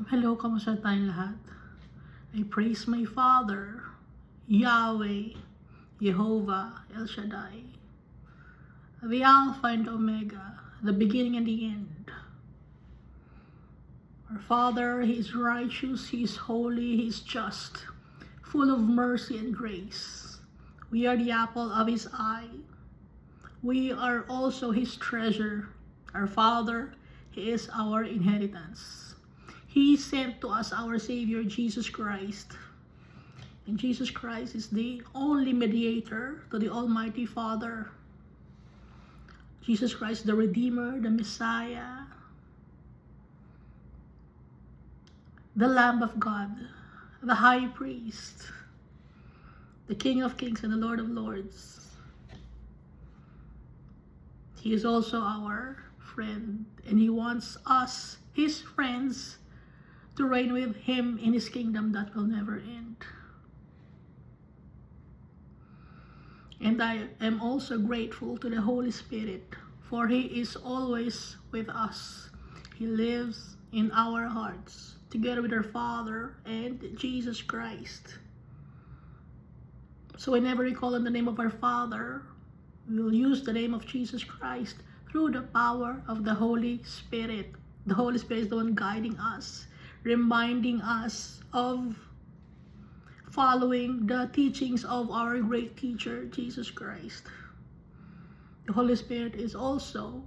Hello, kamusta tayong lahat? I praise my Father, Yahweh, Jehovah, El Shaddai, the Alpha and Omega, the beginning and the end. Our Father, He is righteous, He is holy, He is just, full of mercy and grace. We are the apple of His eye. We are also His treasure. Our Father, He is our inheritance. He sent to us our Savior, Jesus Christ. And Jesus Christ is the only mediator to the Almighty Father. Jesus Christ, the Redeemer, the Messiah, the Lamb of God, the High Priest, the King of Kings and the Lord of Lords. He is also our friend, and He wants us, His friends, to reign with Him in His kingdom that will never end. And I am also grateful to the Holy Spirit, for He is always with us. He lives in our hearts, together with our Father and Jesus Christ. So whenever we call on the name of our Father, we will use the name of Jesus Christ through the power of the Holy Spirit. The Holy Spirit is the one guiding us, reminding us of following the teachings of our great teacher, Jesus Christ. The Holy Spirit is also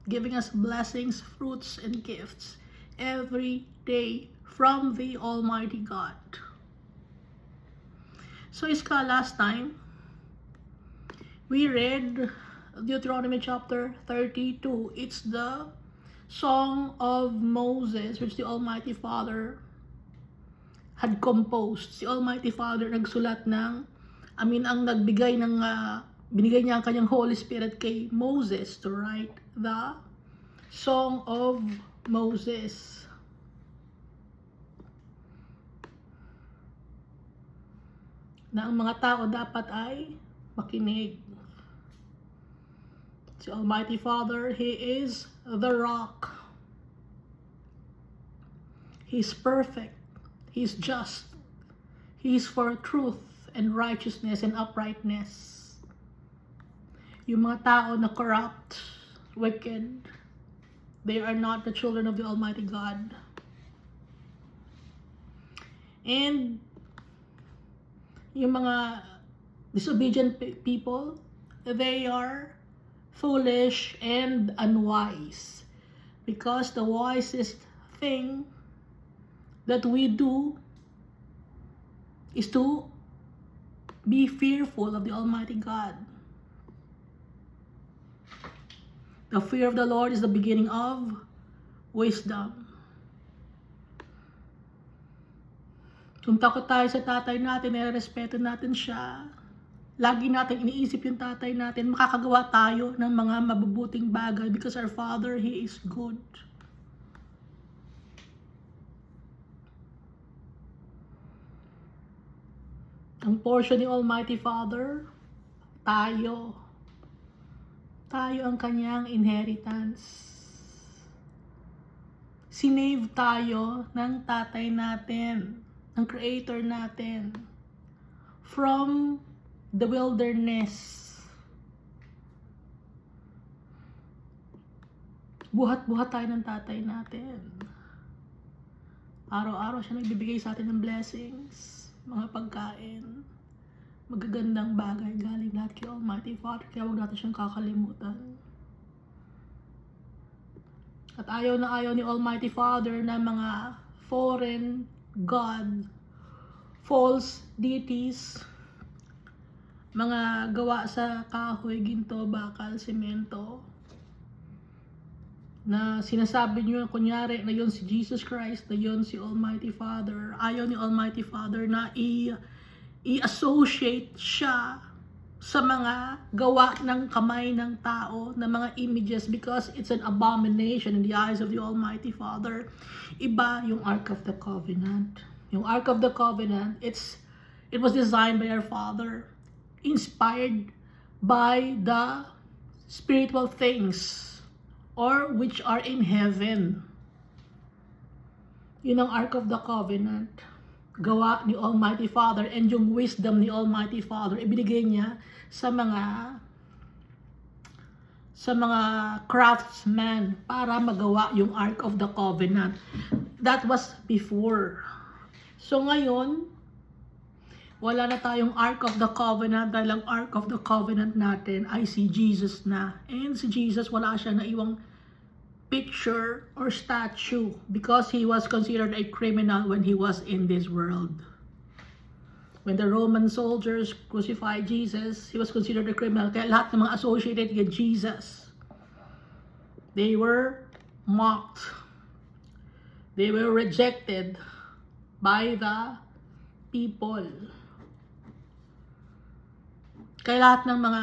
giving us blessings, fruits, and gifts every day from the Almighty God. So, Iska, last time, we read Deuteronomy chapter 32. It's the Song of Moses, which the Almighty Father had composed. Si Almighty Father nagsulat ng, ang nagbigay ng, binigay niya ang kanyang Holy Spirit kay Moses to write the Song of Moses. Na ang mga tao dapat ay makinig. Si Almighty Father, He is the rock. He's perfect. He's just. He's for truth and righteousness and uprightness. Yung mga tao na corrupt, wicked, they are not the children of the Almighty God. And yung mga disobedient people, they are foolish and unwise, because the wisest thing that we do is to be fearful of the Almighty God. The fear of the Lord is the beginning of wisdom. Kung takot tayo sa tatay natin, nire-respeto natin siya, lagi natin iniisip yung tatay natin, makakagawa tayo ng mga mabubuting bagay, because our Father, He is good. Ang portion ni Almighty Father, tayo. Tayo ang kanyang inheritance. Sinave tayo ng tatay natin, ng Creator natin, from the wilderness. Buhat-buhat tayo ng tatay natin. Araw-araw siya nagbibigay sa atin ng blessings, mga pagkain, magagandang bagay galing lahat kay Almighty Father, kaya huwag natin siyang kakalimutan. At ayaw na ayaw ni Almighty Father na mga foreign God, false deities, mga gawa sa kahoy, ginto, bakal, semento, na sinasabi nyo kunyari na yon si Jesus Christ, na yon si Almighty Father. Ayaw ni Almighty Father na i-associate siya sa mga gawa ng kamay ng tao, na mga images, because it's an abomination in the eyes of the Almighty Father. Iba yung Ark of the Covenant. Yung Ark of the Covenant, it was designed by our Father, inspired by the spiritual things, or which are in heaven. Yun ang Ark of the Covenant. Gawa ni Almighty Father, and yung wisdom ni Almighty Father, ibinigay niya sa mga craftsmen para magawa yung Ark of the Covenant. That was before. So ngayon, wala na tayong Ark of the Covenant dahil ang Ark of the Covenant natin ay si Jesus na. And si Jesus, wala siya na iwang picture or statue because he was considered a criminal when he was in this world. When the Roman soldiers crucified Jesus, he was considered a criminal. Kaya lahat ng mga associated with Jesus, they were mocked. They were rejected by the people. Kaya lahat ng mga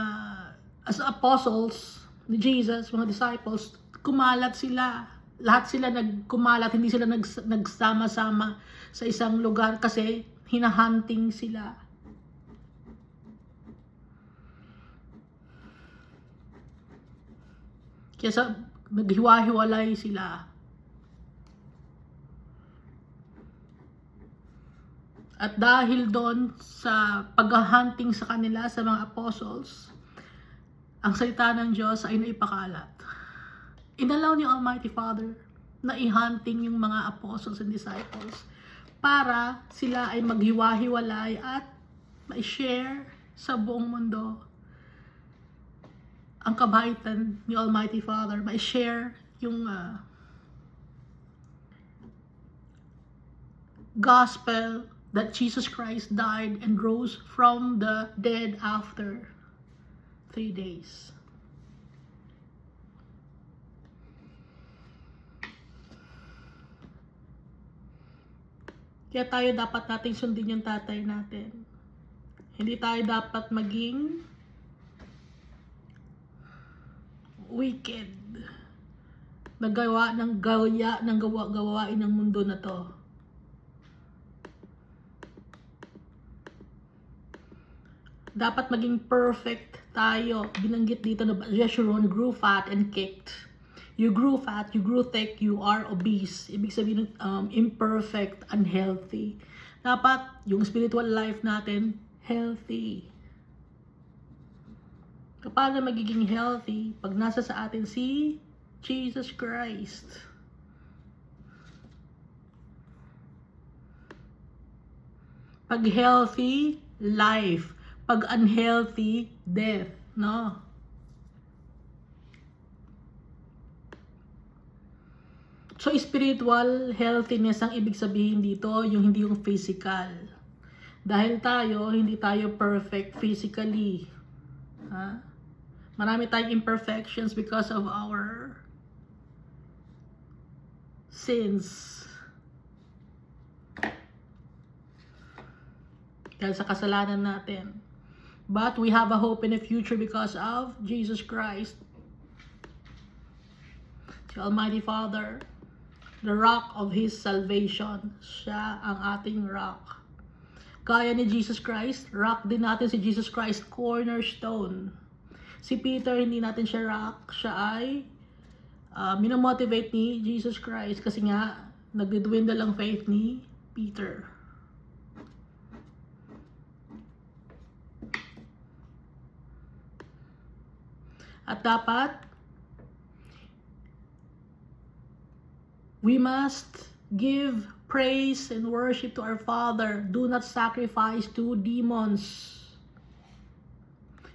as apostles ni Jesus, mga disciples, kumalat sila. Lahat sila nagkumalat, hindi sila nagsama-sama sa isang lugar kasi hinahunting sila. Kaya naghiwa-hiwalay sila. At dahil doon sa paghahunting sa kanila, sa mga apostles, ang salita ng Diyos ay naipakalat. Inalaw ni Almighty Father na i-hunting yung mga apostles and disciples para sila ay maghiwa-hiwalay at ma-share sa buong mundo ang kabaitan ni Almighty Father, ma-share yung gospel that Jesus Christ died and rose from the dead after 3 days. Kaya tayo dapat nating sundin yung tatay natin. Hindi tayo dapat maging wicked. Nagawa ng gawain ng mundo na to. Dapat maging perfect tayo. Binanggit dito na Jeshurun grew fat and kicked. You grew fat, you grew thick, you are obese. Ibig sabihin imperfect, unhealthy. Dapat yung spiritual life natin, healthy. Paano magiging healthy? Pag nasa sa atin si Jesus Christ. Pag healthy, life. Pag unhealthy, death. No? So, spiritual healthiness ang ibig sabihin dito, yung hindi yung physical. Dahil hindi tayo perfect physically. Ha? Marami tayong imperfections because of our sins. Dahil sa kasalanan natin. But we have a hope in the future because of Jesus Christ. The Almighty Father, the rock of His salvation. Siya ang ating rock. Kaya ni Jesus Christ, rock din natin si Jesus Christ, cornerstone. Si Peter, hindi natin siya rock. Siya ay minomotivate ni Jesus Christ kasi nga, nagdidwindle ang faith ni Peter. At dapat, we must give praise and worship to our Father. Do not sacrifice to demons.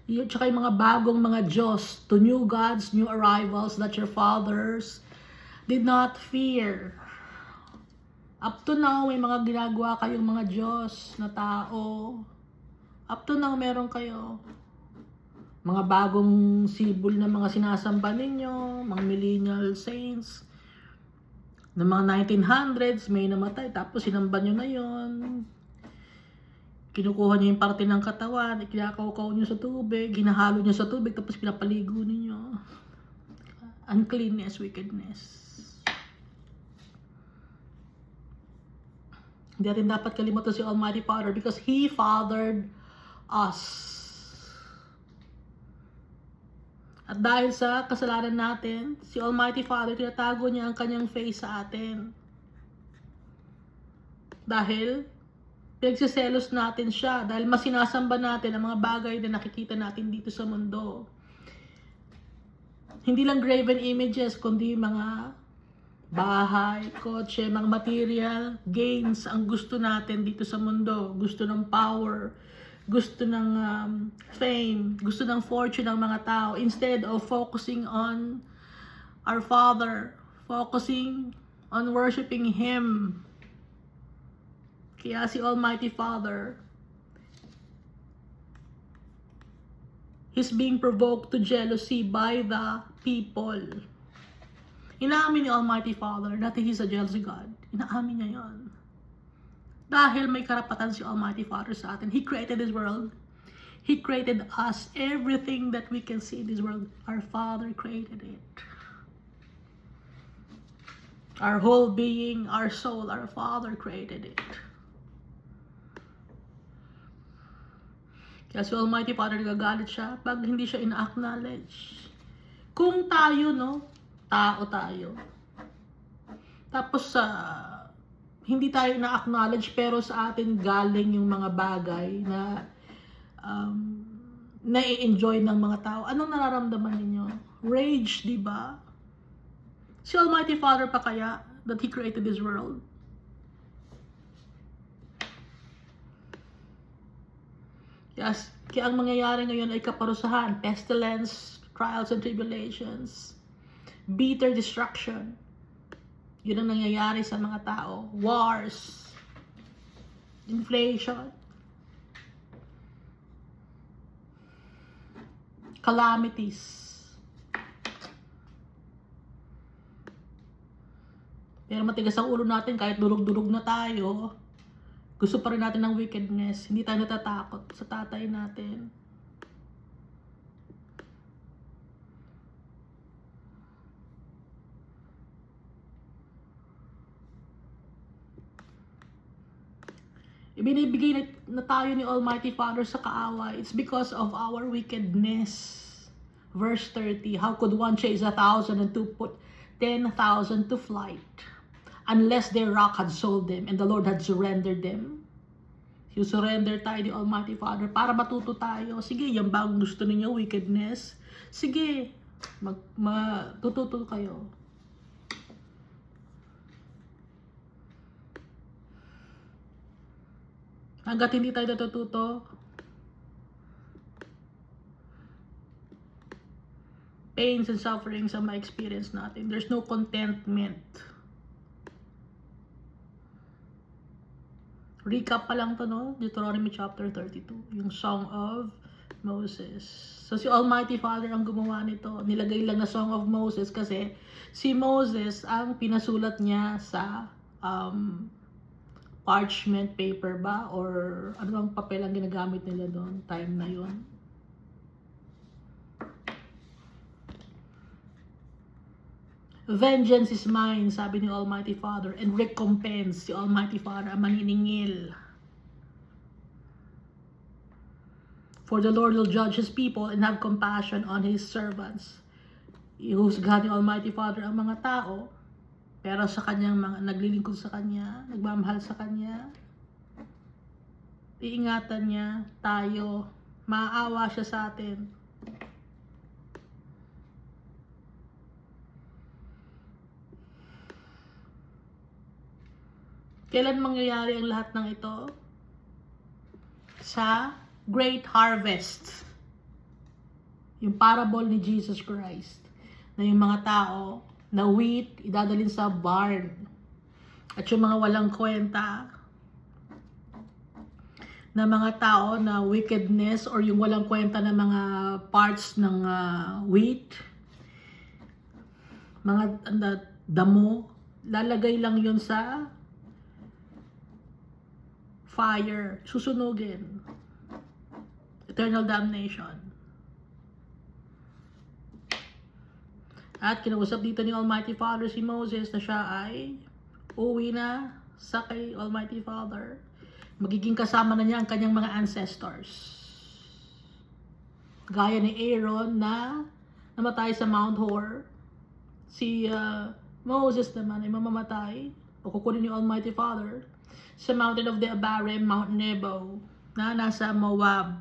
Tsaka yung mga bagong mga Diyos, to new gods, new arrivals that your fathers did not fear. Up to now, may mga ginagawa kayong mga Diyos na tao. Up to now, meron kayo. Mga bagong sibol na mga sinasamba ninyo, mga millennial saints. Ng mga 1900s, may namatay, tapos sinamba nyo na yon. Kinukuha nyo yung parte ng katawan, kinakaukaw nyo sa tubig, hinahalo nyo sa tubig, tapos pinapaligo ninyo. Uncleanness, wickedness. Hindi natin dapat kalimutan si Almighty Father because He fathered us. At dahil sa kasalanan natin, si Almighty Father, tinatago niya ang kanyang face sa atin. Dahil pinagsiselos natin siya. Dahil mas sinasamba natin ang mga bagay na nakikita natin dito sa mundo. Hindi lang graven images, kundi mga bahay, kotse, mga material gains ang gusto natin dito sa mundo. Gusto ng power, gusto ng fame, gusto ng fortune ng mga tao. Instead of focusing on our Father, focusing on worshiping Him. Kaya si Almighty Father, He's being provoked to jealousy by the people. Inaamin ni Almighty Father that He's a jealous God. Inaamin niya yon. Dahil may karapatan si Almighty Father sa atin. He created this world. He created us. Everything that we can see in this world, our Father created it. Our whole being, our soul, our Father created it. Kaya si Almighty Father nagagalit siya pag hindi siya ina-acknowledge. Kung tayo, no, tao tayo. Tapos hindi tayo na-acknowledge pero sa atin galing yung mga bagay na nai-enjoy ng mga tao. Anong nararamdaman ninyo? Rage, di ba? Si Almighty Father pa kaya that He created this world? Yes, kaya ang mangyayari ngayon ay kaparusahan, pestilence, trials and tribulations, bitter destruction. Yun ang nangyayari sa mga tao. Wars, inflation, calamities. Pero matigas ang ulo natin kahit durug-durug na tayo. Gusto pa rin natin ng wickedness. Hindi tayo natatakot sa tatay natin. Ibinibigay na tayo ni Almighty Father sa kaaway. It's because of our wickedness. Verse 30, how could one chase 1,000 and to put 10,000 to flight? Unless their rock had sold them and the Lord had surrendered them. You surrender tayo ni Almighty Father para matuto tayo. Sige, yan ba ang gusto ninyo, wickedness? Sige, matututo kayo. Hanggat hindi tayo natututo, pains and sufferings ang ma-experience natin. There's no contentment. Recap pa lang to, no? Deuteronomy chapter 32, yung Song of Moses. So si Almighty Father ang gumawa nito. Nilagay lang na Song of Moses kasi si Moses ang pinasulat niya sa parchment paper ba? Or ano bang papel ang ginagamit nila doon? Time na yun. Vengeance is mine, sabi ni Almighty Father, and recompense, si Almighty Father ang maniningil. For the Lord will judge His people and have compassion on His servants. Ihusgahan ni Almighty Father ang mga tao, pero sa kanyang mga naglilingkod sa Kanya, nagmamahal sa Kanya, iingatan niya tayo, maaawa siya sa atin. Kailan mangyayari ang lahat ng ito? Sa Great Harvest. Yung parable ni Jesus Christ. Na yung mga tao na wheat, idadalhin sa barn. At yung mga walang kwenta na mga tao na wickedness or yung walang kwenta na mga parts ng wheat, mga damo, lalagay lang yun sa fire, susunugin. Eternal damnation. At kinausap dito ni Almighty Father si Moses na siya ay uwi na sa kay Almighty Father. Magiging kasama na niya ang kanyang mga ancestors. Gaya ni Aaron na namatay sa Mount Hor. Si Moses naman ay mamamatay o kukunin ni Almighty Father sa mountain of the Abarim, Mount Nebo, na nasa Moab.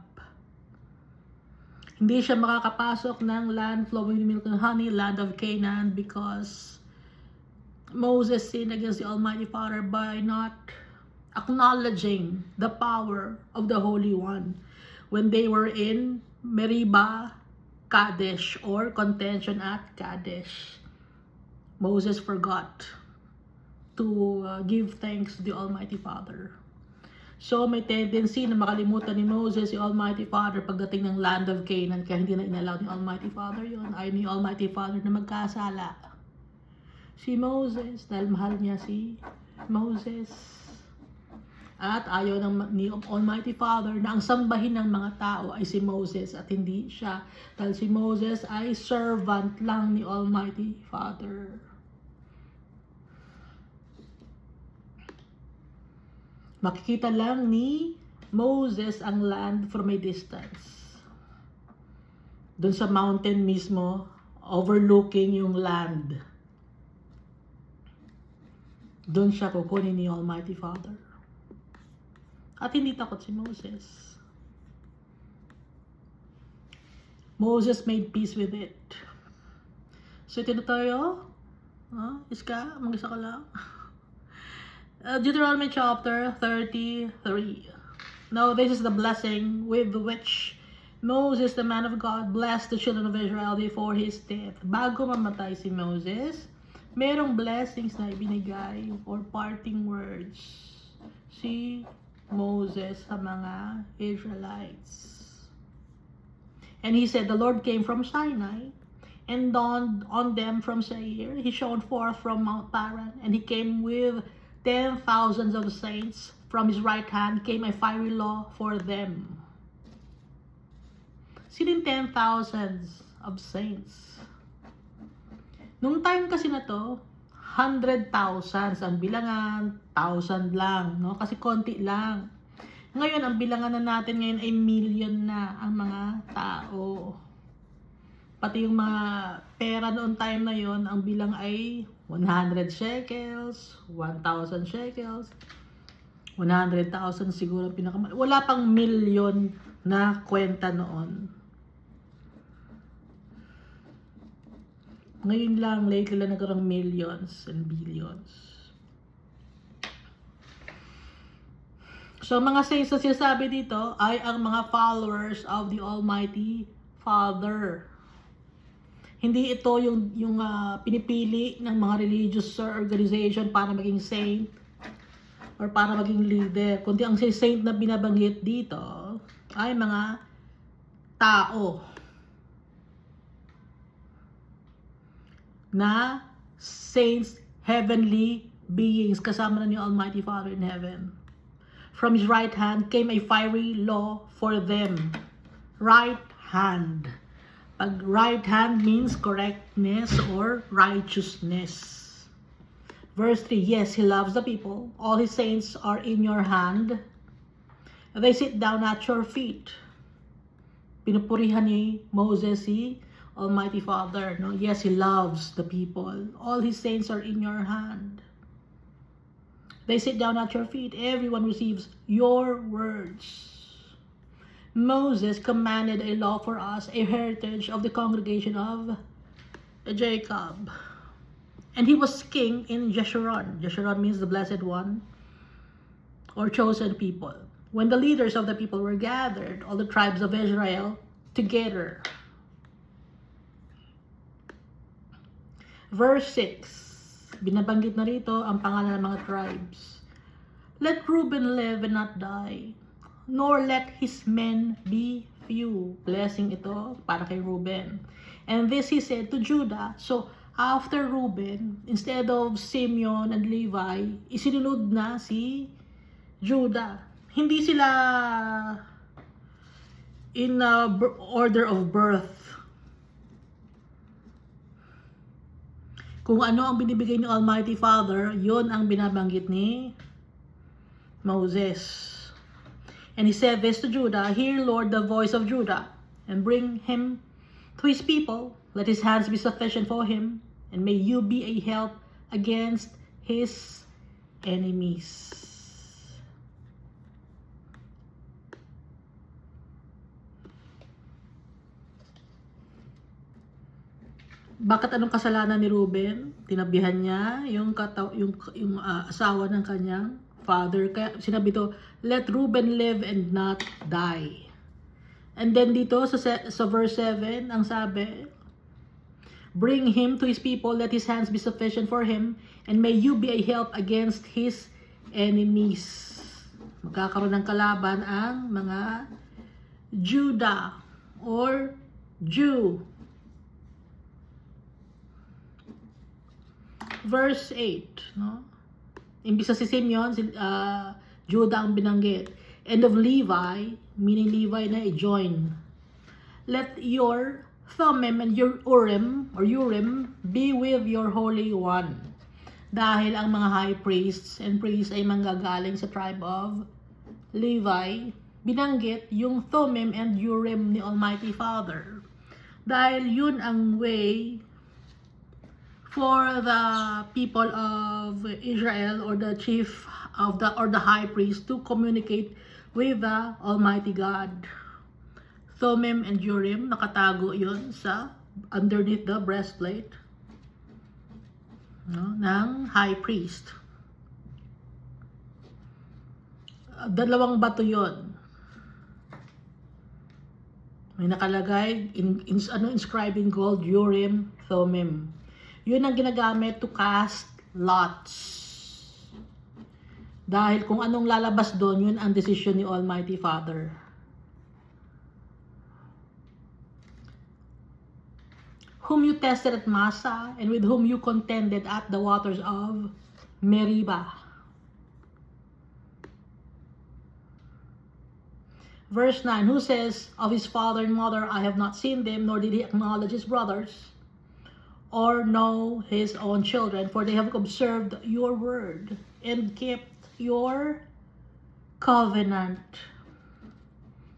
Hindi siya makakapasok ng land flowing with milk and honey, land of Canaan, because Moses sinned against the Almighty Father by not acknowledging the power of the Holy One. When they were in Meribah, Kadesh, or contention at Kadesh, Moses forgot to give thanks to the Almighty Father. So may tendency na makalimutan ni Moses si Almighty Father pagdating ng land of Canaan, kaya hindi na inalaw ni Almighty Father yun. Ayaw ni Almighty Father na magkasala si Moses dahil mahal niya si Moses. At ayaw ni Almighty Father na ang sambahin ng mga tao ay si Moses at hindi siya, dahil si Moses ay servant lang ni Almighty Father. Makikita lang ni Moses ang land from a distance. Doon sa mountain mismo, overlooking yung land. Doon siya kukunin ni Almighty Father. At hindi takot si Moses. Moses made peace with it. So ito na tayo. Iska, mag-isa ka lang. Deuteronomy chapter 33. Now this is the blessing with which Moses, the man of God, blessed the children of Israel before his death. Bago mamatay si Moses, merong blessings na ibinigay or parting words si Moses sa mga Israelites. And he said, the Lord came from Sinai and dawned on them from Seir. He shone forth from Mount Paran, and he came with 10,000 of saints. From his right hand came a fiery law for them. Sino yung 10,000 of saints? Nung time kasi na to, 100,000 ang bilangan, 1,000 lang, no? Kasi konti lang. Ngayon, ang bilangan na natin ngayon ay million na ang mga tao. Pati yung mga pera noon time na yon, ang bilang ay 100 shekels, 1,000 shekels, 100,000 siguro pinakamali. Wala pang million na kwenta noon. Ngayon lang, lately lang nagkaroon millions and billions. So, mga saints na sinasabi dito ay ang mga followers of the Almighty Father. Hindi ito yung pinipili ng mga religious organization para maging saint or para maging leader. Kundi ang saint na binabanggit dito ay mga tao na saints, heavenly beings, kasama na ni Almighty Father in heaven. From his right hand came a fiery law for them. Right hand. Pag right hand means correctness or righteousness. Verse 3, yes, he loves the people. All his saints are in your hand. They sit down at your feet. Pinupurihan ni Moses si Almighty Father. No? Yes, he loves the people. All his saints are in your hand. They sit down at your feet. Everyone receives your words. Moses commanded a law for us, a heritage of the congregation of Jacob. And he was king in Jeshurun. Jeshurun means the blessed one or chosen people. When the leaders of the people were gathered, all the tribes of Israel together. Verse 6, binabanggit na rito ang pangalan ng mga tribes. Let Reuben live and not die, nor let his men be few. Blessing ito para kay Reuben. And this he said to Judah. So, after Reuben, instead of Simeon and Levi, isinunod na si Judah. Hindi sila in order of birth. Kung ano ang binibigay ni Almighty Father, yon ang binabanggit ni Moses. And he said this to Judah, hear, Lord, the voice of Judah, and bring him to his people. Let his hands be sufficient for him, and may you be a help against his enemies. bakit anong kasalanan ni Reuben? Tinabihan niya yung asawa ng kanyang father. Kaya sinabi to, let Reuben live and not die. And then dito sa verse 7, ang sabi, bring him to his people, let his hands be sufficient for him, and may you be a help against his enemies. Magkakaroon ng kalaban ang mga Judah or Jew. Verse 8, no? Imbis na si Simeon, Judah ang binanggit. And of Levi, meaning Levi na i-join. Let your Thummim and your Urim be with your Holy One. Dahil ang mga high priests and priests ay manggagaling sa tribe of Levi, binanggit yung Thummim and Urim ni Almighty Father. Dahil yun ang way for the people of Israel or the chief of the high priest to communicate with the Almighty God. Thummim and Urim, nakatago yun sa underneath the breastplate, no, ng high priest. Dalawang bato yun. May nakalagay inscribed in gold, Urim, Thummim. Yun ang ginagamit to cast lots. Dahil kung anong lalabas doon, yun ang desisyon ni Almighty Father. Whom you tested at Massa, and with whom you contended at the waters of Meribah. Verse 9, who says, of his father and mother, I have not seen them, nor did he acknowledge his brothers, or know his own children, for they have observed your word and kept your covenant.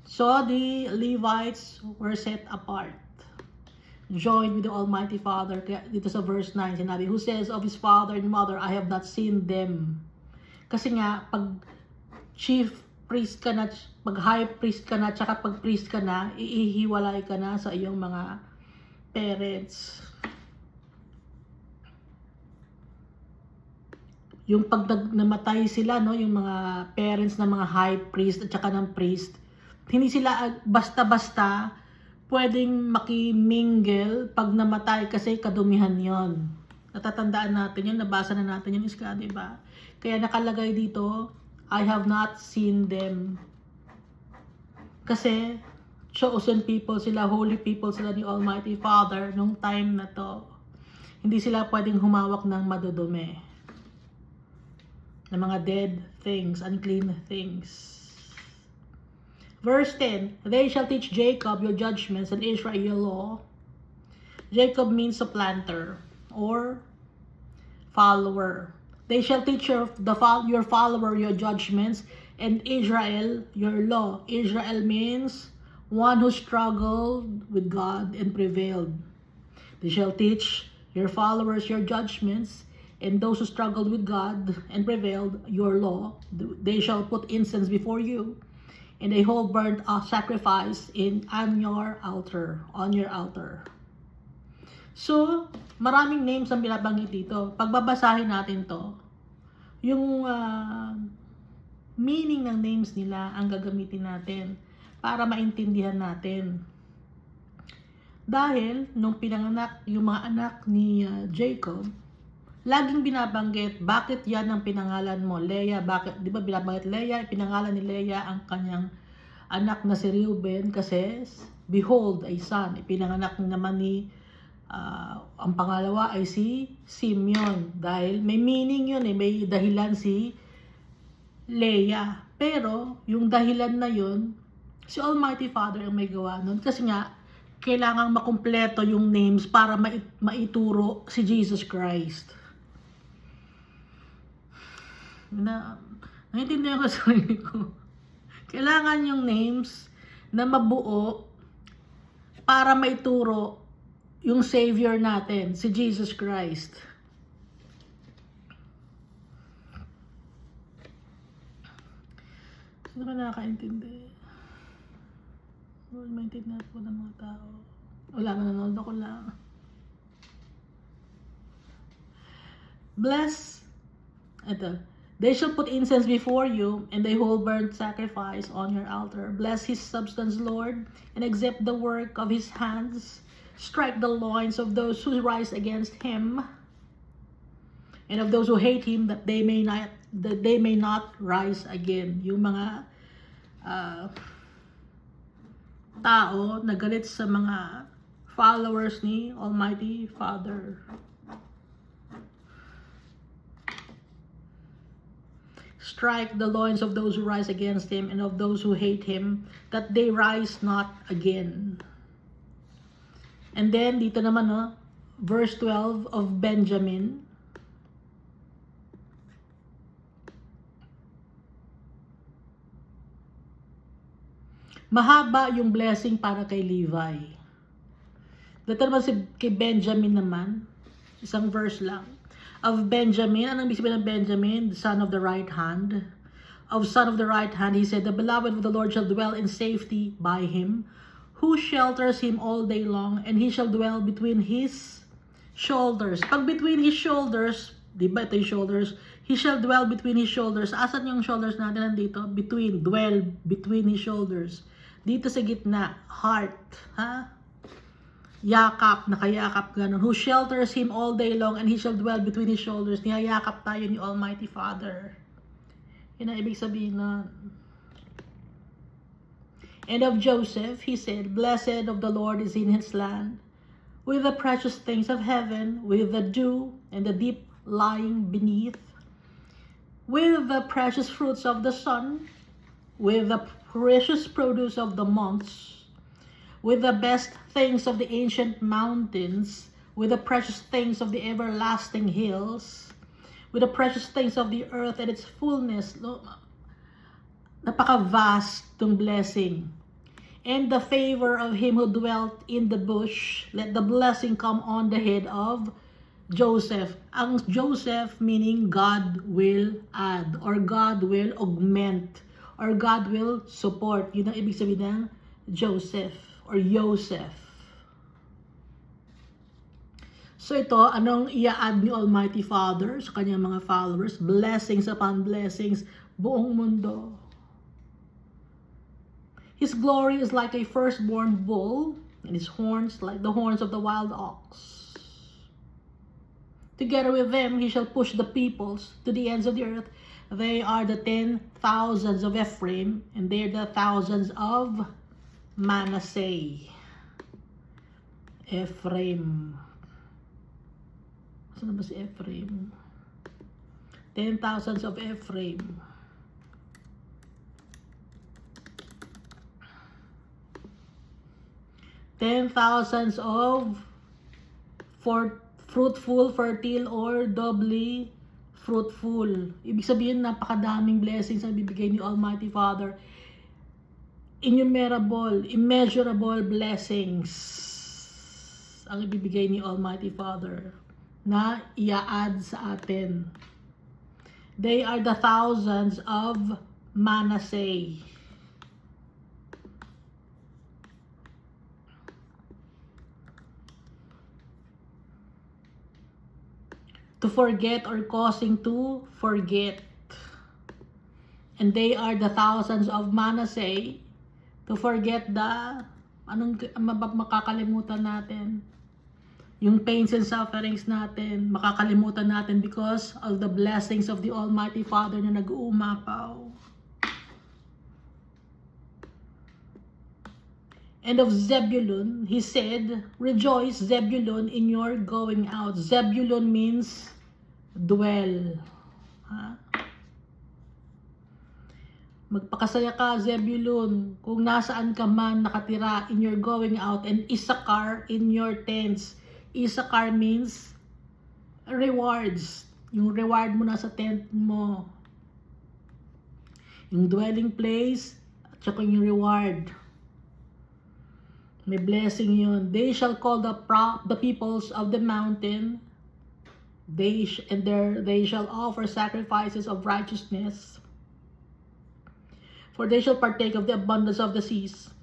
So the Levites were set apart, joined with the Almighty Father. Dito sa verse 9, sinabi, who says of his father and mother, I have not seen them. Kasi nga, pag chief priest ka na, pag high priest ka na, tsaka pag priest ka na, iihiwalay ka na sa iyong mga parents. Yung pag namatay sila, no, yung mga parents ng mga high priest at saka ng priest, hindi sila basta-basta pwedeng makimingle pag namatay kasi kadumihan yon. Natatandaan natin yun, nabasa na natin yung iska, diba? Kaya nakalagay dito, I have not seen them. Kasi chosen people sila, holy people sila ni Almighty Father nung time na to. Hindi sila pwedeng humawak ng madudumi, ng mga dead things, unclean things. Verse 10, they shall teach Jacob your judgments and Israel your law. Jacob means supplanter or follower. They shall teach your follower your judgments and Israel your law. Israel means one who struggled with God and prevailed. They shall teach your followers your judgments, and those who struggled with God and prevailed, your law. They shall put incense before you, and a whole burnt sacrifice on your altar. So, maraming names ang binabanggit dito. Pagbabasahin natin to, yung meaning ng names nila ang gagamitin natin para maintindihan natin. Dahil, nung pinanganak yung mga anak ni Jacob, laging binabanggit, bakit yan ang pinangalan mo? Leah, bakit? Di ba binabanggit Leah? Pinangalan ni Leah ang kanyang anak na si Reuben kasi, behold, a son. Ipinanganak naman ni, ang pangalawa ay si Simeon. Dahil may meaning yun may dahilan si Leah. Pero, yung dahilan na yun, si Almighty Father ang may gawa nun. Kasi nga, kailangang makumpleto yung names para maituro si Jesus Christ. Naintindihan ko sa sarili ko. Kailangan yung names na mabuo para maituro yung Savior natin, si Jesus Christ. Sino ba nakakaintindi? Maintindihan po ng mga tao. Wala, nanonood ako lang. Bless, ito, they shall put incense before you, and they whole burnt sacrifice on your altar. Bless his substance, Lord, and accept the work of his hands. Strike the loins of those who rise against him, and of those who hate him, that they may not rise again. Yung mga tao na galit sa mga followers ni Almighty Father. Strike the loins of those who rise against him, and of those who hate him, that they rise not again. And then, dito naman, verse 12 of Benjamin. Mahaba yung blessing para kay Levi. Dito naman kay Benjamin naman, isang verse lang. Of Benjamin, anong ibig sabihin ng Benjamin? The son of the right hand. Of son of the right hand, he said, the beloved of the Lord shall dwell in safety by him, who shelters him all day long, and he shall dwell between his shoulders. Pag between his shoulders, di ba ito yung shoulders? He shall dwell between his shoulders. Asan yung shoulders natin nandito? Between, dwell between his shoulders. Dito sa gitna, heart, ha? Yakap, nakayakap ganun. Who shelters him all day long, and he shall dwell between his shoulders. Niyayakap tayo ni Almighty Father. Yun ang ibig sabihin nun. And of Joseph, he said, blessed of the Lord is in his land, with the precious things of heaven, with the dew and the deep lying beneath, with the precious fruits of the sun, with the precious produce of the months, with the best things of the ancient mountains, with the precious things of the everlasting hills, with the precious things of the earth and its fullness. Napaka-vast tong blessing. And the favor of him who dwelt in the bush, let the blessing come on the head of Joseph. Ang Joseph meaning God will add, or God will augment, or God will support. Yun ang ibig sabihin ng Joseph, or Yosef. So ito, anong i-add ni Almighty Father sa kanyang mga followers? Blessings upon blessings, buong mundo. His glory is like a firstborn bull, and his horns like the horns of the wild ox. Together with them, he shall push the peoples to the ends of the earth. They are the 10,000s of Ephraim, and they are the thousands of Manasseh. Ephraim. Saan ba si Ephraim? 10,000s of Ephraim. Thousands of fruitful, fertile, or doubly fruitful. Ibig sabihin, napakadaming blessings ang bibigay ni Almighty Father. Innumerable, immeasurable blessings ang ibibigay ni Almighty Father na i-add sa atin. They are the thousands of Manasseh. To forget or causing to forget. And they are the thousands of Manasseh. To forget the, anong makakalimutan natin? Yung pains and sufferings natin, makakalimutan natin because of the blessings of the Almighty Father na nag-uumapaw. And of Zebulun, he said, rejoice, Zebulun, in your going out. Zebulun means dwell. Ha? Magpakasaya ka, Zebulun, kung nasaan ka man nakatira in your going out, and Issachar in your tents. Issachar means rewards. Yung reward mo na sa tent mo. Yung dwelling place, at saka yung reward. May blessing yun. They shall call the peoples of the mountain. They shall offer sacrifices of righteousness. For they shall partake of the abundance of the seas,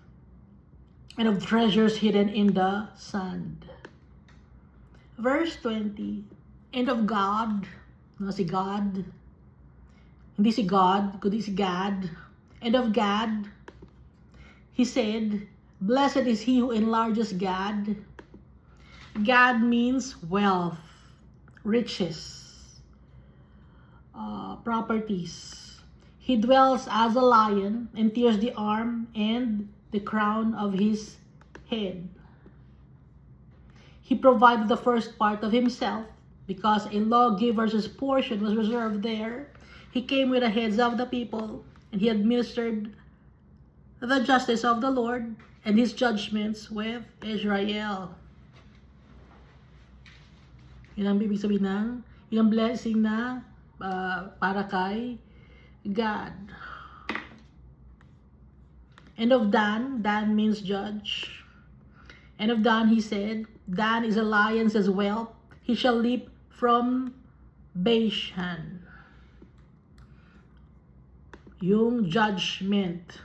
and of treasures hidden in the sand. Verse 20. And of God, No, si God. Hindi si God, kundi si Gad. And of Gad, he said, "Blessed is he who enlarges Gad." Gad means wealth, riches, properties. He dwells as a lion and tears the arm and the crown of his head. He provided the first part of himself because a lawgiver's portion was reserved there. He came with the heads of the people, and he administered the justice of the Lord and his judgments with Israel. Yun ang bibig sabihin ng, yun ang blessing na para kay God. And of Dan, Dan means judge. And of Dan, he said, Dan is a lion's as well. He shall leap from Bashan. Yung judgment.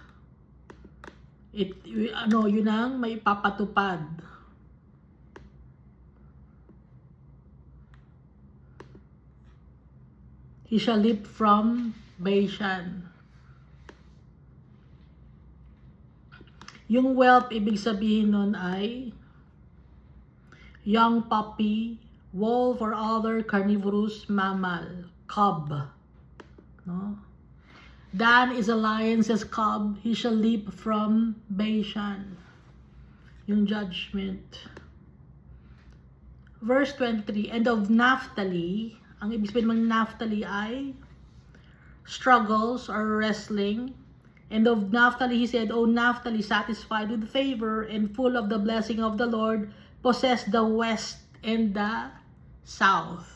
Yun ang may papatupad. He shall leap from Bashan. Yung whelp, ibig sabihin nun ay young puppy, wolf or other carnivorous mammal, cub. No? Dan is a lion's cub, he shall leap from Bashan. Yung judgment. Verse 23, and of Naphtali, ang ibig sabihin ng Naphtali ay struggles or wrestling. And of Naphtali, he said, O Naphtali, satisfied with favor and full of the blessing of the Lord, possess the west and the south.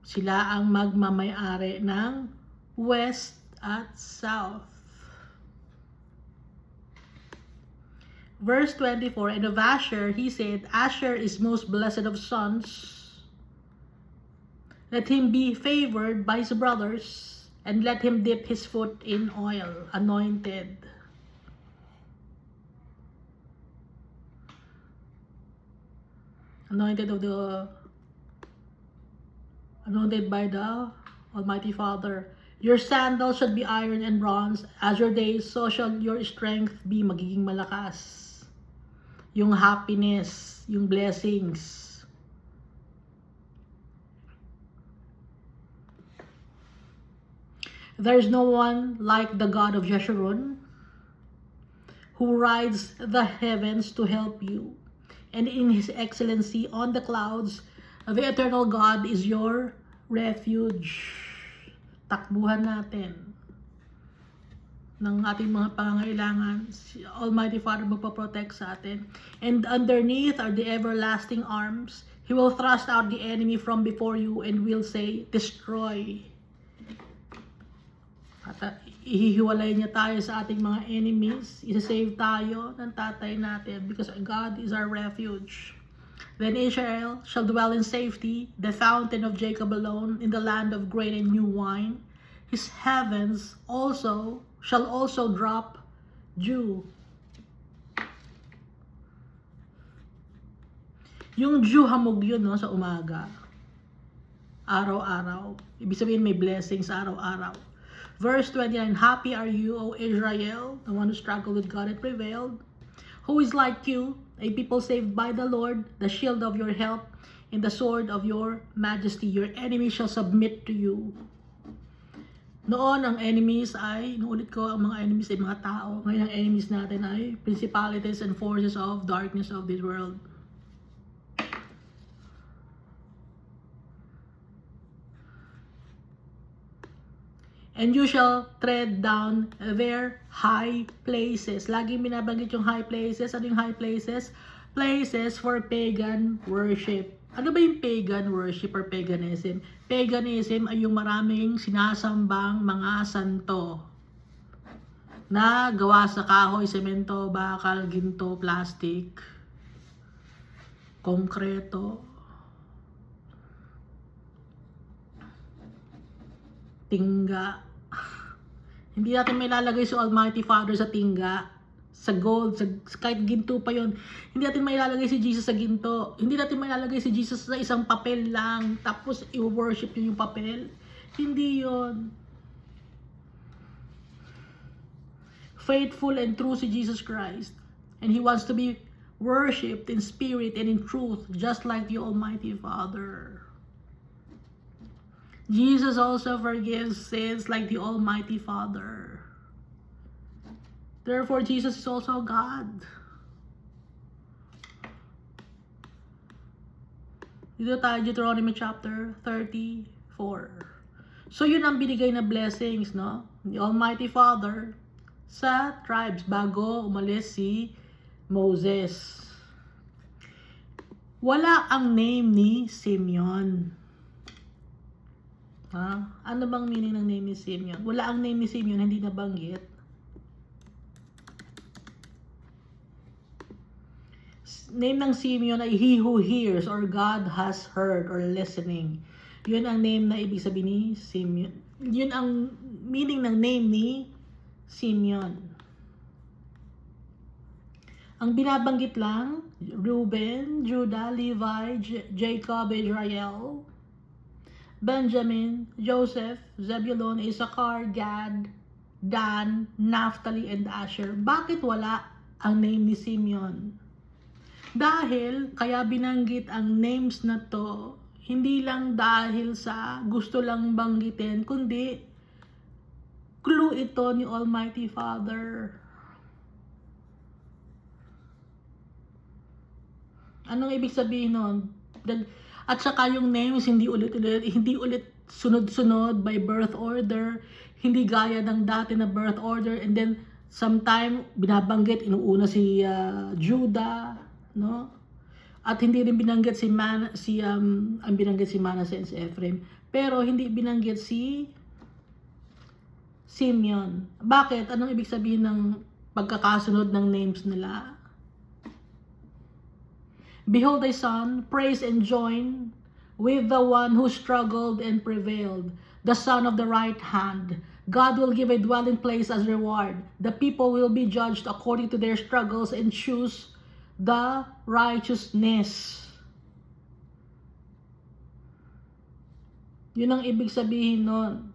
Sila ang magmamayari ng west at south. Verse 24, and of Asher, he said, Asher is most blessed of sons. Let him be favored by his brothers, and let him dip his foot in oil, anointed. Anointed by the Almighty Father. Your sandals should be iron and bronze. As your days, so shall your strength be. Magiging malakas. Yung happiness, yung blessings. There is no one like the God of Jeshurun, who rides the heavens to help you, and in his excellency on the clouds, the eternal God is your refuge. Takbuhan natin ng ating mga pangangailangan. Si Almighty Father magpaprotect sa atin. And underneath are the everlasting arms. He will thrust out the enemy from before you and will say, destroy. At ihihiwalay niya tayo sa ating mga enemies. Isa-save tayo ng tatay natin because God is our refuge. Then Israel shall dwell in safety, the fountain of Jacob alone, in the land of grain and new wine. His heavens shall also drop dew. Yung dew hamog yun, no, sa umaga. Araw-araw. Ibig sabihin may blessings araw-araw. Verse 29, happy are you, O Israel, the one who struggled with God and prevailed. Who is like you, a people saved by the Lord, the shield of your help, and the sword of your majesty. Your enemies shall submit to you. Noon, ang enemies ay, inuulit ko, ang mga enemies ay mga tao. Ngayon, ang enemies natin ay principalities and forces of darkness of this world. And you shall tread down their high places. Laging binabanggit yung high places. Ano yung high places? Places for pagan worship. Ano ba yung pagan worship or paganism? Paganism ay yung maraming sinasambang mga santo na gawa sa kahoy, semento, bakal, ginto, plastic, konkreto, tingga. Hindi natin may lalagay si Almighty Father sa tingga. sa gold, kahit ginto pa yon. Hindi natin mailalagay si Jesus sa ginto. Hindi natin mailalagay si Jesus sa isang papel lang, tapos i-worship yung papel. Hindi yon. Faithful and true si Jesus Christ. And He wants to be worshipped in spirit and in truth, just like the Almighty Father. Jesus also forgives sins like the Almighty Father. Therefore, Jesus is also God. Dito tayo, Deuteronomy chapter 34. So, yun ang binigay na blessings, no? The Almighty Father sa tribes bago umalis si Moses. Wala ang name ni Simeon. Ha? Ano bang meaning ng name ni Simeon? Wala ang name ni Simeon, hindi nabanggit. Name ng Simeon ay He who hears or God has heard or listening. Yun ang name na ibig sabihin ni Simeon. Yun ang meaning ng name ni Simeon. Ang binabanggit lang, Reuben, Judah, Levi, Jacob, Israel, Benjamin, Joseph, Zebulun, Issachar, Gad, Dan, Naphtali, and Asher. Bakit wala ang name ni Simeon? Dahil, kaya binanggit ang names na to, hindi lang dahil sa gusto lang banggitin, kundi clue ito ni Almighty Father. Anong ibig sabihin nun? At saka yung names, hindi ulit sunod-sunod by birth order, hindi gaya ng dati na birth order, and then sometime binabanggit, inuuna si Judah, no? At hindi rin binanggit ang binanggit si Manasseh and si Ephraim, pero hindi binanggit si Simeon. Bakit? Anong ibig sabihin ng pagkakasunod ng names nila? Behold thy son, praise and join with the one who struggled and prevailed, the son of the right hand. God will give a dwelling place as reward. The people will be judged according to their struggles and choose the righteousness. Yun ang ibig sabihin nun.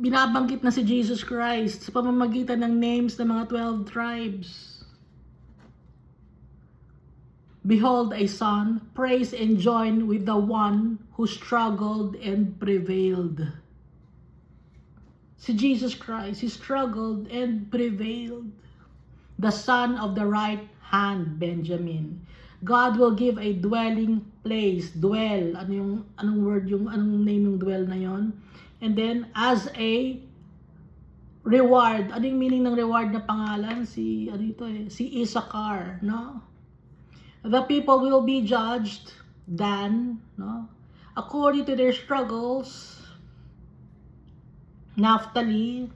Binabanggit na si Jesus Christ sa pamamagitan ng names ng mga 12 tribes. Behold a son, praise and join with the one who struggled and prevailed. Si Jesus Christ, He struggled and prevailed. The son of the right hand, Benjamin. God will give a dwelling place, dwell. Anong name yung dwell na yon? And then, as a reward. Anong meaning ng reward na pangalan? Si Issachar, no? The people will be judged, Dan, no? According to their struggles, Naphtali,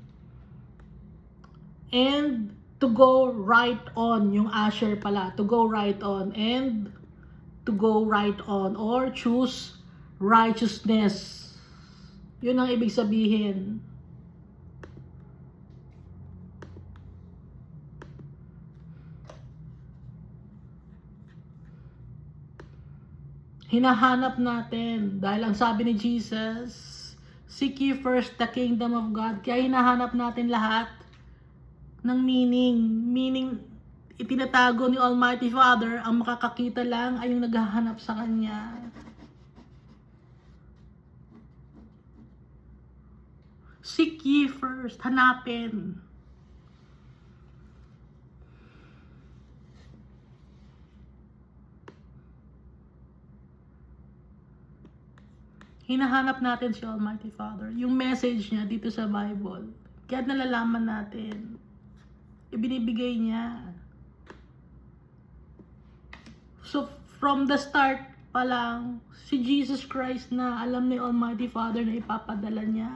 and to go right on, yung Asher pala, to go right on, and to go right on, or choose righteousness. Yun ang ibig sabihin. Hinahanap natin, dahil ang sabi ni Jesus, seek ye first the kingdom of God. Kaya hinahanap natin lahat ng meaning itinatago ni Almighty Father, ang makakakita lang ay yung naghahanap sa Kanya. Seek ye first, hanapin. Hinahanap natin si Almighty Father. Yung message niya dito sa Bible, kaya nalalaman natin. Ibinibigay niya. So, from the start pa lang, si Jesus Christ na alam ni Almighty Father na ipapadala niya.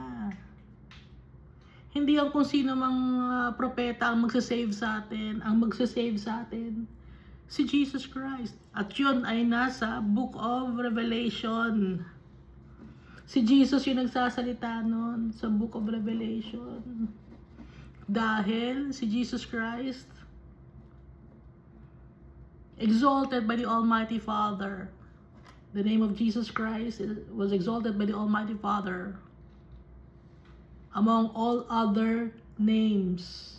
Hindi ang kung sino mang propeta ang magsasave sa atin. Ang magsasave sa atin, si Jesus Christ. At yun ay nasa Book of Revelation. Si Jesus yung nagsasalita nun sa Book of Revelation. Dahil si Jesus Christ, exalted by the Almighty Father. The name of Jesus Christ was exalted by the Almighty Father among all other names.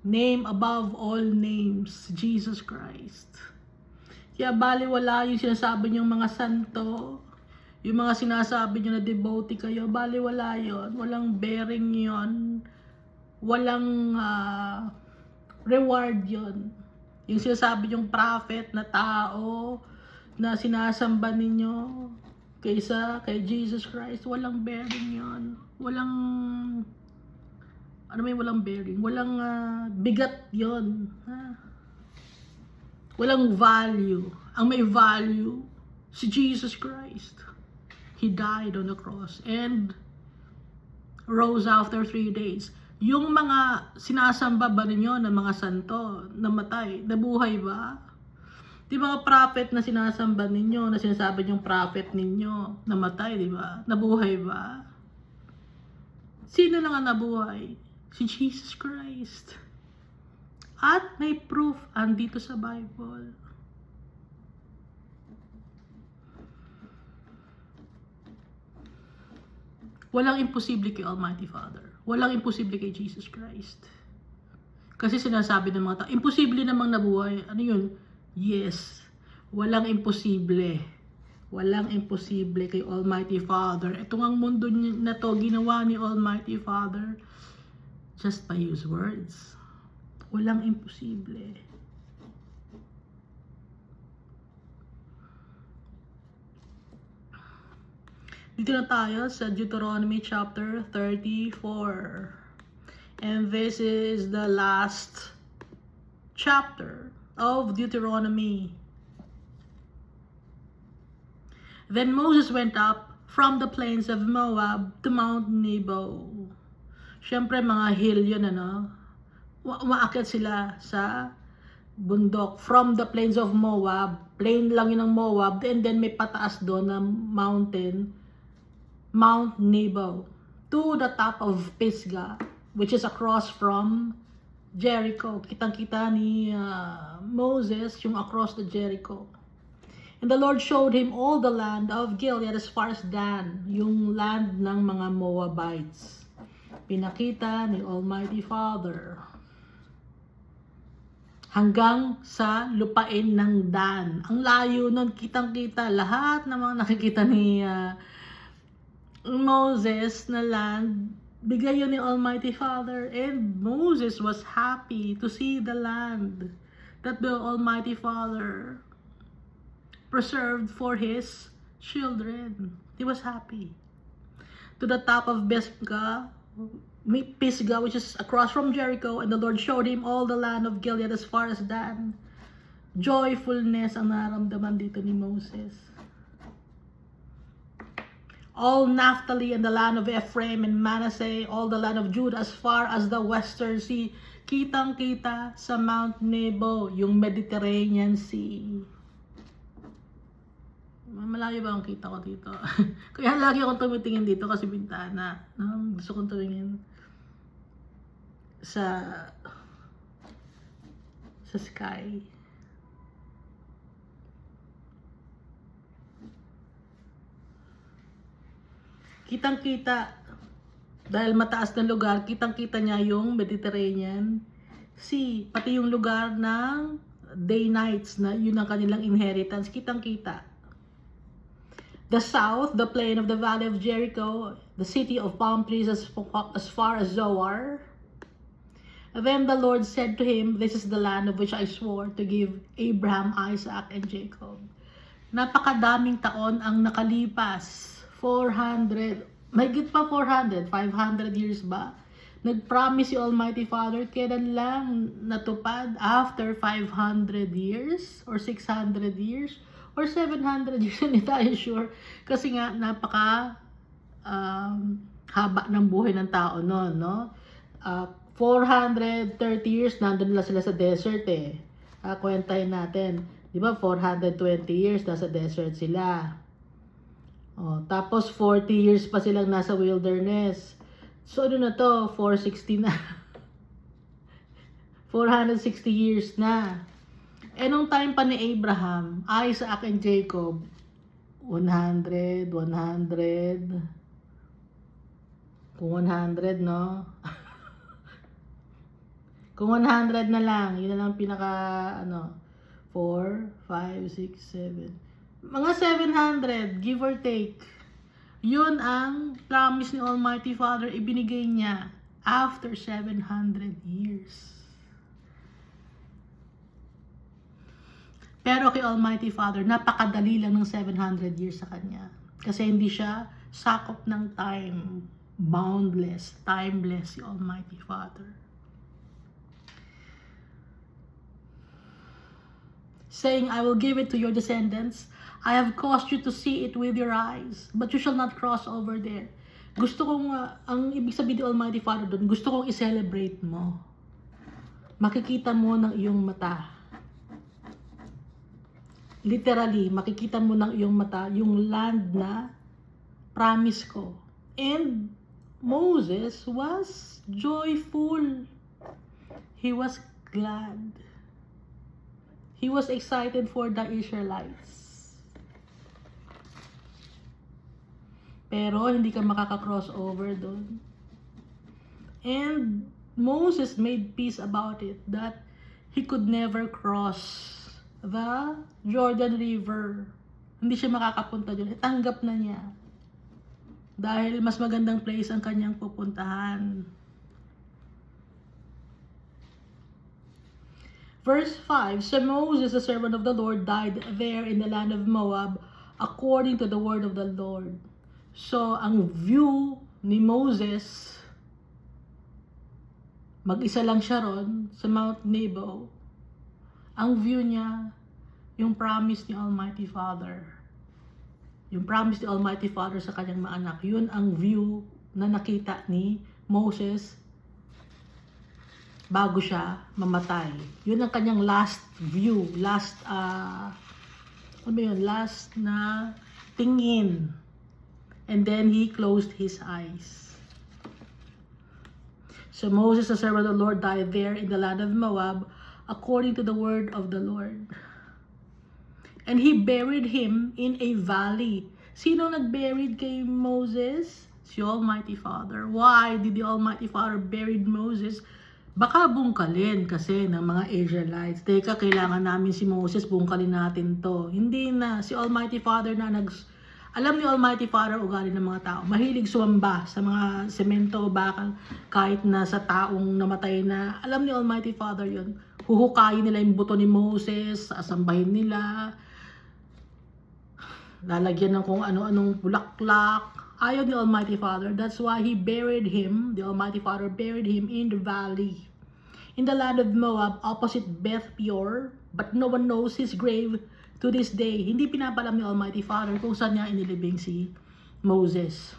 Name above all names, Jesus Christ. Kaya baliwala yung sinasabi niyong mga santo, yung mga sinasabi niyo na devotee kayo, baliwala yon, walang bearing yon, walang reward yon. Yung sinasabi niyong prophet na tao na sinasamba ninyo kaysa kay Jesus Christ, walang bearing yon. Walang, ano may walang bearing? Walang bigat yon. Walang value. Ang may value, si Jesus Christ. He died on the cross and rose after 3 days. Yung mga sinasamba ba ninyo ng mga santo, namatay, nabuhay ba? Di mga prophet na sinasamba ninyo, na sinasabi yung prophet ninyo, namatay, di ba? Nabuhay ba? Sino lang ang nabuhay? Si Jesus Christ. At may proof andito sa Bible. Walang imposible kay Almighty Father. Walang imposible kay Jesus Christ. Kasi sinasabi ng mga tao, imposible namang nabuhay. Ano yun? Yes. Walang imposible. Walang imposible kay Almighty Father. Ito ang mundo na to, ginawa ni Almighty Father just by His words. Walang imposible. Dito na tayo sa Deuteronomy chapter 34. And this is the last chapter of Deuteronomy. Then Moses went up from the plains of Moab to Mount Nebo. Siyempre mga hill yun, ano? Umaakyat sila sa bundok. From the plains of Moab, plain lang yun ng Moab, and then may pataas doon na mountain, Mount Nebo, to the top of Pisgah, which is across from Jericho. Kitang-kita ni Moses yung across the Jericho. And the Lord showed him all the land of Gilead as far as Dan, yung land ng mga Moabites. Pinakita ni Almighty Father hanggang sa lupain ng Dan. Ang layo nun, kitang-kita lahat ng mga nakikita ni Moses na land, bigay yun ni Almighty Father, and Moses was happy to see the land that the Almighty Father preserved for his children. He was happy. To the top of Pisgah, which is across from Jericho, and the Lord showed him all the land of Gilead as far as Dan. Joyfulness ang naramdaman dito ni Moses. All Naphtali and the land of Ephraim and Manasseh, all the land of Judah as far as the western sea. Kitang-kita sa Mount Nebo, yung Mediterranean Sea. Malayo ba ang kita ko dito? Kaya lagi akong tumitingin dito kasi bintana. Gusto kong tumingin sa sky. Kitang-kita, dahil mataas na lugar, kitang-kita niya yung Mediterranean Sea, pati yung lugar ng day-nights na yun ang kanilang inheritance, kitang-kita. The south, the plain of the valley of Jericho, the city of palm trees as far as Zoar. Then the Lord said to him, this is the land of which I swore to give Abraham, Isaac, and Jacob. Napakadaming taon ang nakalipas. 400, mahigit pa 400, 500 years ba? Nag-promise si Almighty Father, kailan lang natupad? After 500 years? Or 600 years? Or 700 years? Hindi tayo sure. Kasi nga, napaka haba ng buhay ng tao noon, no? 430 years, nandun lang sila sa desert eh. Kwentahin natin. Di ba, 420 years, nasa desert sila. Tapos 40 years pa silang nasa wilderness. So ano na to? 460 na. 460 years na. Eh nung time pa ni Abraham, Isaac and Jacob, 100. Kung 100, no? Kung 100 na lang, yun na lang pinaka, 4, 5, 6, 7. Mga 700, give or take. Yun ang promise ni Almighty Father, ibinigay niya after 700 years. Pero kay Almighty Father, napakadali lang ng 700 years sa Kanya. Kasi hindi siya sakop ng time. Boundless, timeless si Almighty Father. Saying, I will give it to your descendants. I have caused you to see it with your eyes, but you shall not cross over there. Gusto kong, ang ibig sabihin ni Almighty Father doon, gusto kong i-celebrate mo. Makikita mo ng iyong mata. Literally, makikita mo ng iyong mata yung land na promise ko. And Moses was joyful. He was glad. He was excited for the Israelites. Pero hindi ka makaka-cross over doon. And Moses made peace about it that he could never cross the Jordan River. Hindi siya makakapunta doon. Tanggap na niya. Dahil mas magandang place ang kanyang pupuntahan. Verse 5, So Moses, the servant of the Lord, died there in the land of Moab according to the word of the Lord. So, ang view ni Moses, mag-isa lang siya ron sa Mount Nebo. Ang view niya, yung promise ni Almighty Father. Yung promise ni Almighty Father sa kanyang mga anak. Yun ang view na nakita ni Moses bago siya mamatay. Yun ang kanyang last view, last na tingin. And then he closed his eyes. So Moses, the servant of the Lord, died there in the land of Moab, according to the word of the Lord. And he buried him in a valley. Sino nagburied kay Moses? Si Almighty Father. Why did the Almighty Father buried Moses? Baka bungkalin kasi ng mga Israelites. Teka, kailangan namin si Moses, bungkalin natin to. Hindi na. Si Almighty Father na alam ni Almighty Father ugali ng mga tao. Mahilig sumamba sa mga semento, bakal, kahit na sa taong namatay na. Alam ni Almighty Father yun. Huhukayin nila yung buto ni Moses, asambahin nila, lalagyan ng kung ano-anong bulaklak. Ayaw ni Almighty Father. That's why He buried him, the Almighty Father buried him in the valley, in the land of Moab, opposite Beth Peor, but no one knows his grave to this day. Hindi pinapalam ni Almighty Father kung saan niya inilibing si Moses.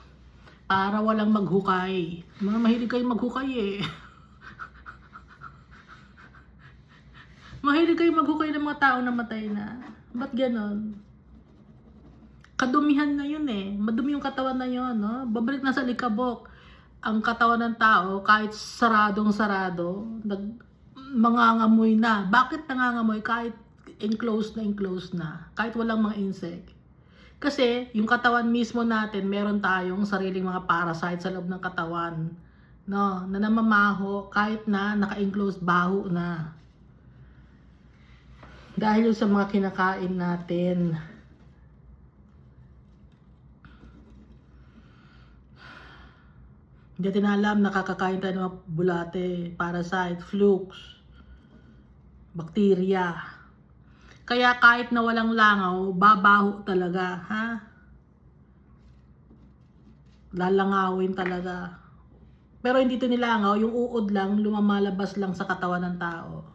Para walang maghukay. Mga mahilig kayo maghukay eh. Mahilig kayo maghukay ng mga taong namatay na. Ba't ganon? Kadumihan na yun eh. Madumi yung katawan na yun, no? Babalik na sa likabok. Ang katawan ng tao, kahit saradong-sarado, mangangamoy na. Bakit nangangamoy? Kahit enclosed na. Kahit walang mga insect. Kasi, yung katawan mismo natin, meron tayong sariling mga parasite sa loob ng katawan. No? Na namamaho, kahit na naka-enclosed baho na. Dahil sa mga kinakain natin. Hindi natin alam, nakakakain tayo ng mga bulate, parasite, flukes, bakterya. Kaya kahit na walang langaw, babaho talaga, ha? Lalangawin talaga. Pero hindi ito nilangaw, yung uod lang, lumamalabas lang sa katawan ng tao.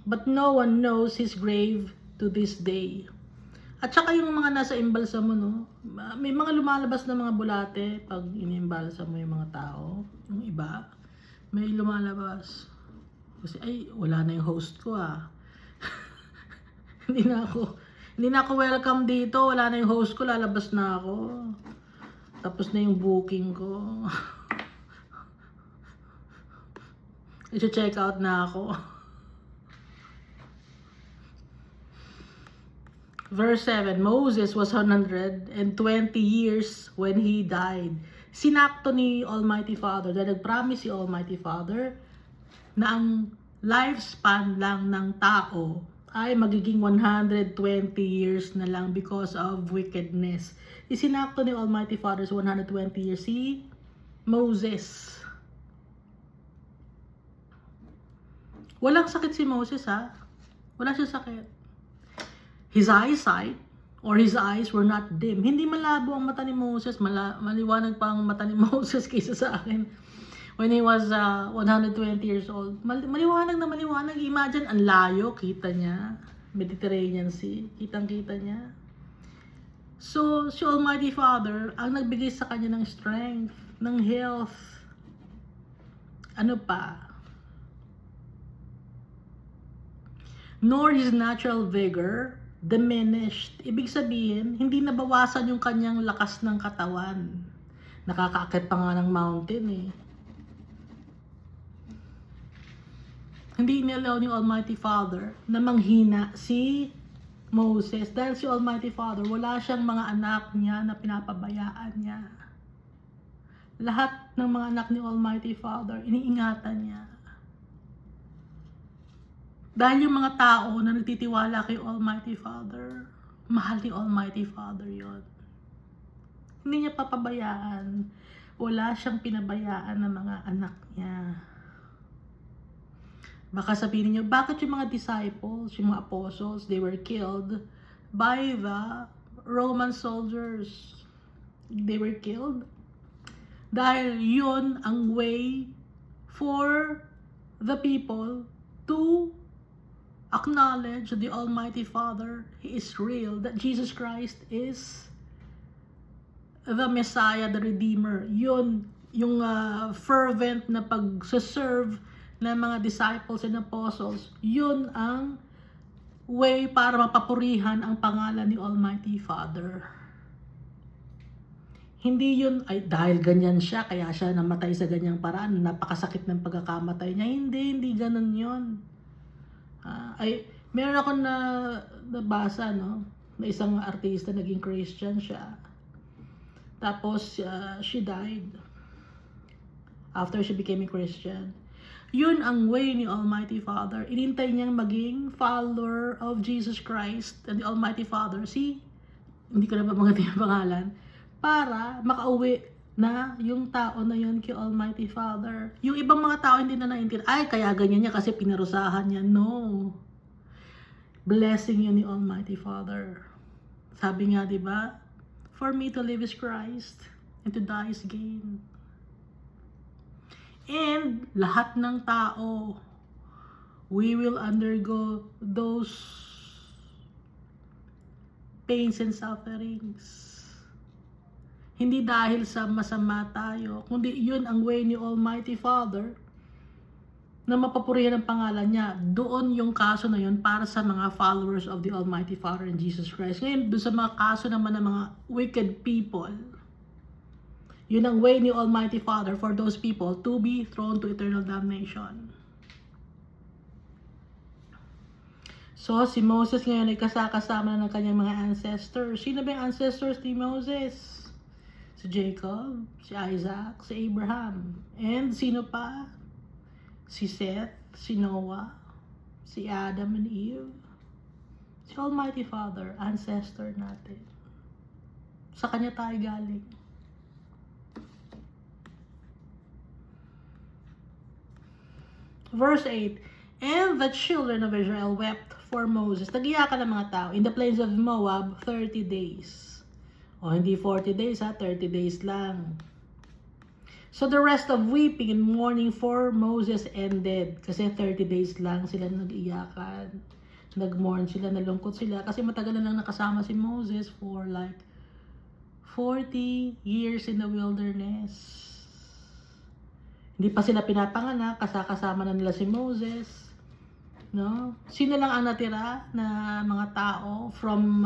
But no one knows his grave to this day. At saka yung mga nasa imbalsa mo, no? May mga lumalabas na mga bulate pag inimbalsa mo yung mga tao. Yung iba, may lumalabas. Kasi, ay, wala na yung host ko ah. Hindi na ako welcome dito. Wala na yung host ko, lalabas na ako. Tapos na yung booking ko. I-check out na ako. Verse 7, Moses was 120 years when he died. Sinakto ni Almighty Father, dahil nag-promise si Almighty Father na ang lifespan lang ng tao ay magiging 120 years na lang because of wickedness. Isinakto ni Almighty Father sa 120 years si Moses. Walang sakit si Moses, ha? Wala siya sakit. His eyesight or his eyes were not dim. Hindi malabo ang mata ni Moses. Maliwanag pa ang mata ni Moses kaysa sa akin. When he was 120 years old. Maliwanag na maliwanag. Imagine, ang layo. Kita niya. Mediterranean Sea. Kitang-kita niya. So, si Almighty Father, ang nagbigay sa kanya ng strength, ng health. Ano pa? Nor his natural vigor diminished. Ibig sabihin, hindi nabawasan yung kanyang lakas ng katawan. Nakakaakit pa nga ng mountain eh. Hindi inalaw ni Almighty Father na manghina si Moses. Dahil si Almighty Father, wala siyang mga anak niya na pinapabayaan niya. Lahat ng mga anak ni Almighty Father, iniingatan niya. Dahil yung mga tao na nagtitiwala kay Almighty Father, mahal ni Almighty Father yon. Hindi niya papabayaan. Wala siyang pinabayaan ng mga anak niya. Baka sabihin niyo, bakit yung mga disciples, yung mga apostles, they were killed by the Roman soldiers? They were killed dahil yun ang way for the people to acknowledge the Almighty Father, He is real, that Jesus Christ is the Messiah, the Redeemer. Yun, yung fervent na pag-serve ng mga disciples and apostles, yun ang way para mapapurihan ang pangalan ni Almighty Father. Hindi yun, ay dahil ganyan siya, kaya siya namatay sa ganyang paraan, napakasakit ng pagkakamatay niya. Hindi ganun yun. Meron ako nabasa, no, na isang artista, naging Christian siya. Tapos, she died after she became a Christian. Yun ang way ni Almighty Father. Inintay niyang maging follower of Jesus Christ and the Almighty Father. Hindi ko na mabanggit yung pangalan, para makauwi na yung tao na yun kay Almighty Father. Yung ibang mga tao hindi na naintindihan, ay kaya ganyan niya kasi pinarusahan niya. No. Blessing yun ni Almighty Father. Sabi nga, di ba? For me to live is Christ and to die is gain. And lahat ng tao, we will undergo those pains and sufferings. Hindi dahil sa masama tayo, kundi yun ang way ni Almighty Father na mapapurihan ang pangalan niya. Doon yung kaso na yun para sa mga followers of the Almighty Father and Jesus Christ. Ngayon, doon sa mga kaso naman ng mga wicked people, yun ang way ni Almighty Father for those people to be thrown to eternal damnation. So, si Moses ngayon ay kasama ng kanyang mga ancestors. Sino ba yung ancestors ni Moses? Si Jacob, si Isaac, si Abraham. And sino pa? Si Seth, si Noah, si Adam and Eve. Si Almighty Father, ancestor natin. Sa kanya tayo galing. Verse 8, and the children of Israel wept for Moses. Nag-iyakan ng mga tao in the plains of Moab 30 days. O hindi 40 days ha, 30 days lang. So the rest of weeping and mourning for Moses ended. Kasi 30 days lang sila nag-iyakan. Nag-mourn sila, nalungkot sila. Kasi matagal na lang nakasama si Moses for like 40 years in the wilderness. Hindi pa sila pinapanganak, kasama na nila si Moses. No? Sino lang ang natira na mga tao from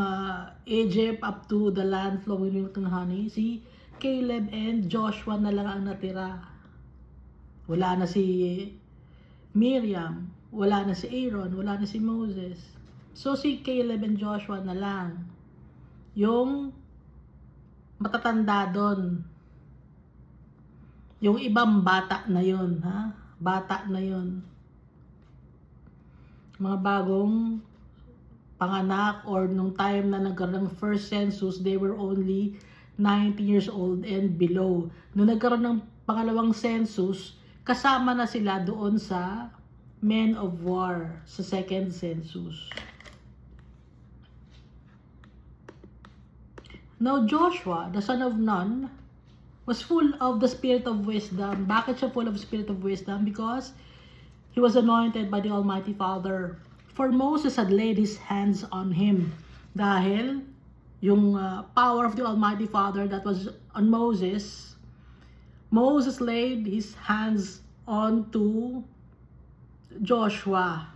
Egypt up to the land flowing with milk and honey? Si Caleb and Joshua na lang ang natira. Wala na si Miriam, wala na si Aaron, wala na si Moses. So si Caleb and Joshua na lang. Yung matatanda doon. Yung ibang bata na yun, ha? Bata na yun. Mga bagong panganak or nung time na nagkaroon ng first census, they were only 90 years old and below. Nung nagkaroon ng pangalawang census, kasama na sila doon sa men of war sa second census. Now Joshua, the son of Nun, was full of the spirit of wisdom. Bakit siya full of spirit of wisdom? Because he was anointed by the Almighty Father. For Moses had laid his hands on him. Dahil yung power of the Almighty Father that was on Moses, Moses laid his hands on to Joshua.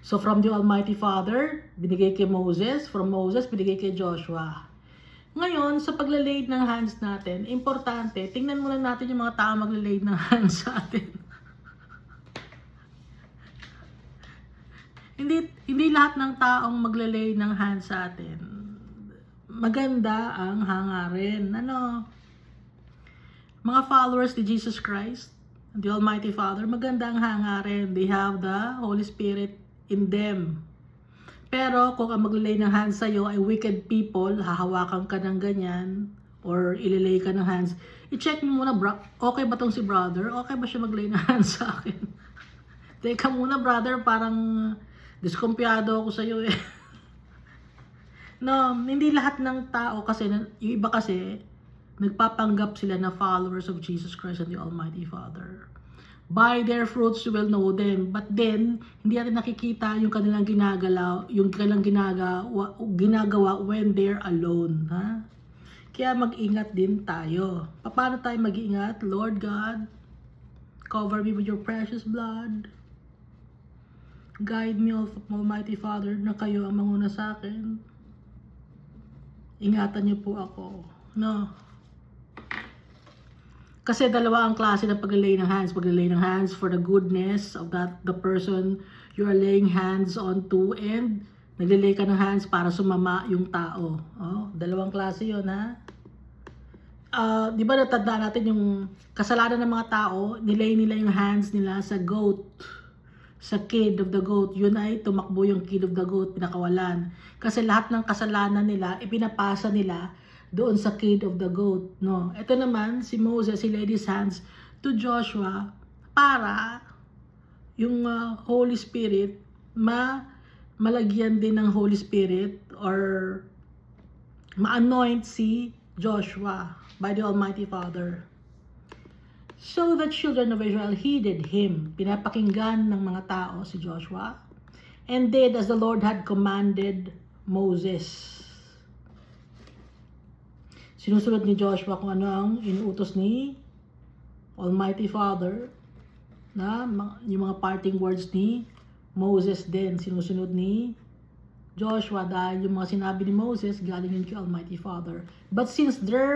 So from the Almighty Father, binigay kay Moses. From Moses, binigay kay Joshua. Ngayon, sa paglalay ng hands natin, importante, tingnan muna natin yung mga tao maglalay ng hands sa atin. Hindi lahat ng taong maglalay ng hands sa atin maganda ang hangarin. Mga followers ni Jesus Christ, the Almighty Father, maganda ang hangarin. They have the Holy Spirit in them. Pero kung ang maglalay ng hands sa'yo ay wicked people, hahawakan ka ng ganyan, or ililay ka ng hands, i-check mo muna, okay ba tong si brother? Okay ba siya maglay ng hands sa akin? Teka muna brother, parang diskumpiyado ako sa'yo eh. No, hindi lahat ng tao kasi, yung iba kasi, nagpapanggap sila na followers of Jesus Christ and the Almighty Father. By their fruits you will know them. But then, hindi natin nakikita yung kanilang ginagawa when they're alone. Ha? Kaya mag-ingat din tayo. Paano tayo mag-ingat? Lord God, cover me with your precious blood. Guide me, Almighty Father, na kayo ang manguna sa akin. Ingatan niyo po ako. No. Kasi dalawa ang klase ng paglalay ng hands. Paglalay ng hands for the goodness of the person you are laying hands on to, and naglalay ka ng hands para sumama yung tao. Oh, dalawang klase yun, ha? Di ba natandaan natin yung kasalanan ng mga tao, nilay nila yung hands nila sa goat, sa kid of the goat. Yun ay tumakbo yung kid of the goat, pinakawalan. Kasi lahat ng kasalanan nila, ipinapasa nila doon sa kid of the goat. No? Ito naman, si Moses, he laid his hands to Joshua para yung Holy Spirit, malagyan din ng Holy Spirit or ma-anoint si Joshua by the Almighty Father. So the children of Israel heeded him. Pinapakinggan ng mga tao si Joshua and did as the Lord had commanded Moses. Sinusunod ni Joshua kung ano ang inuutos ni Almighty Father, na yung mga parting words ni Moses din sinusunod ni Joshua dahil yung mga sinabi ni Moses galing yun kay Almighty Father. But since then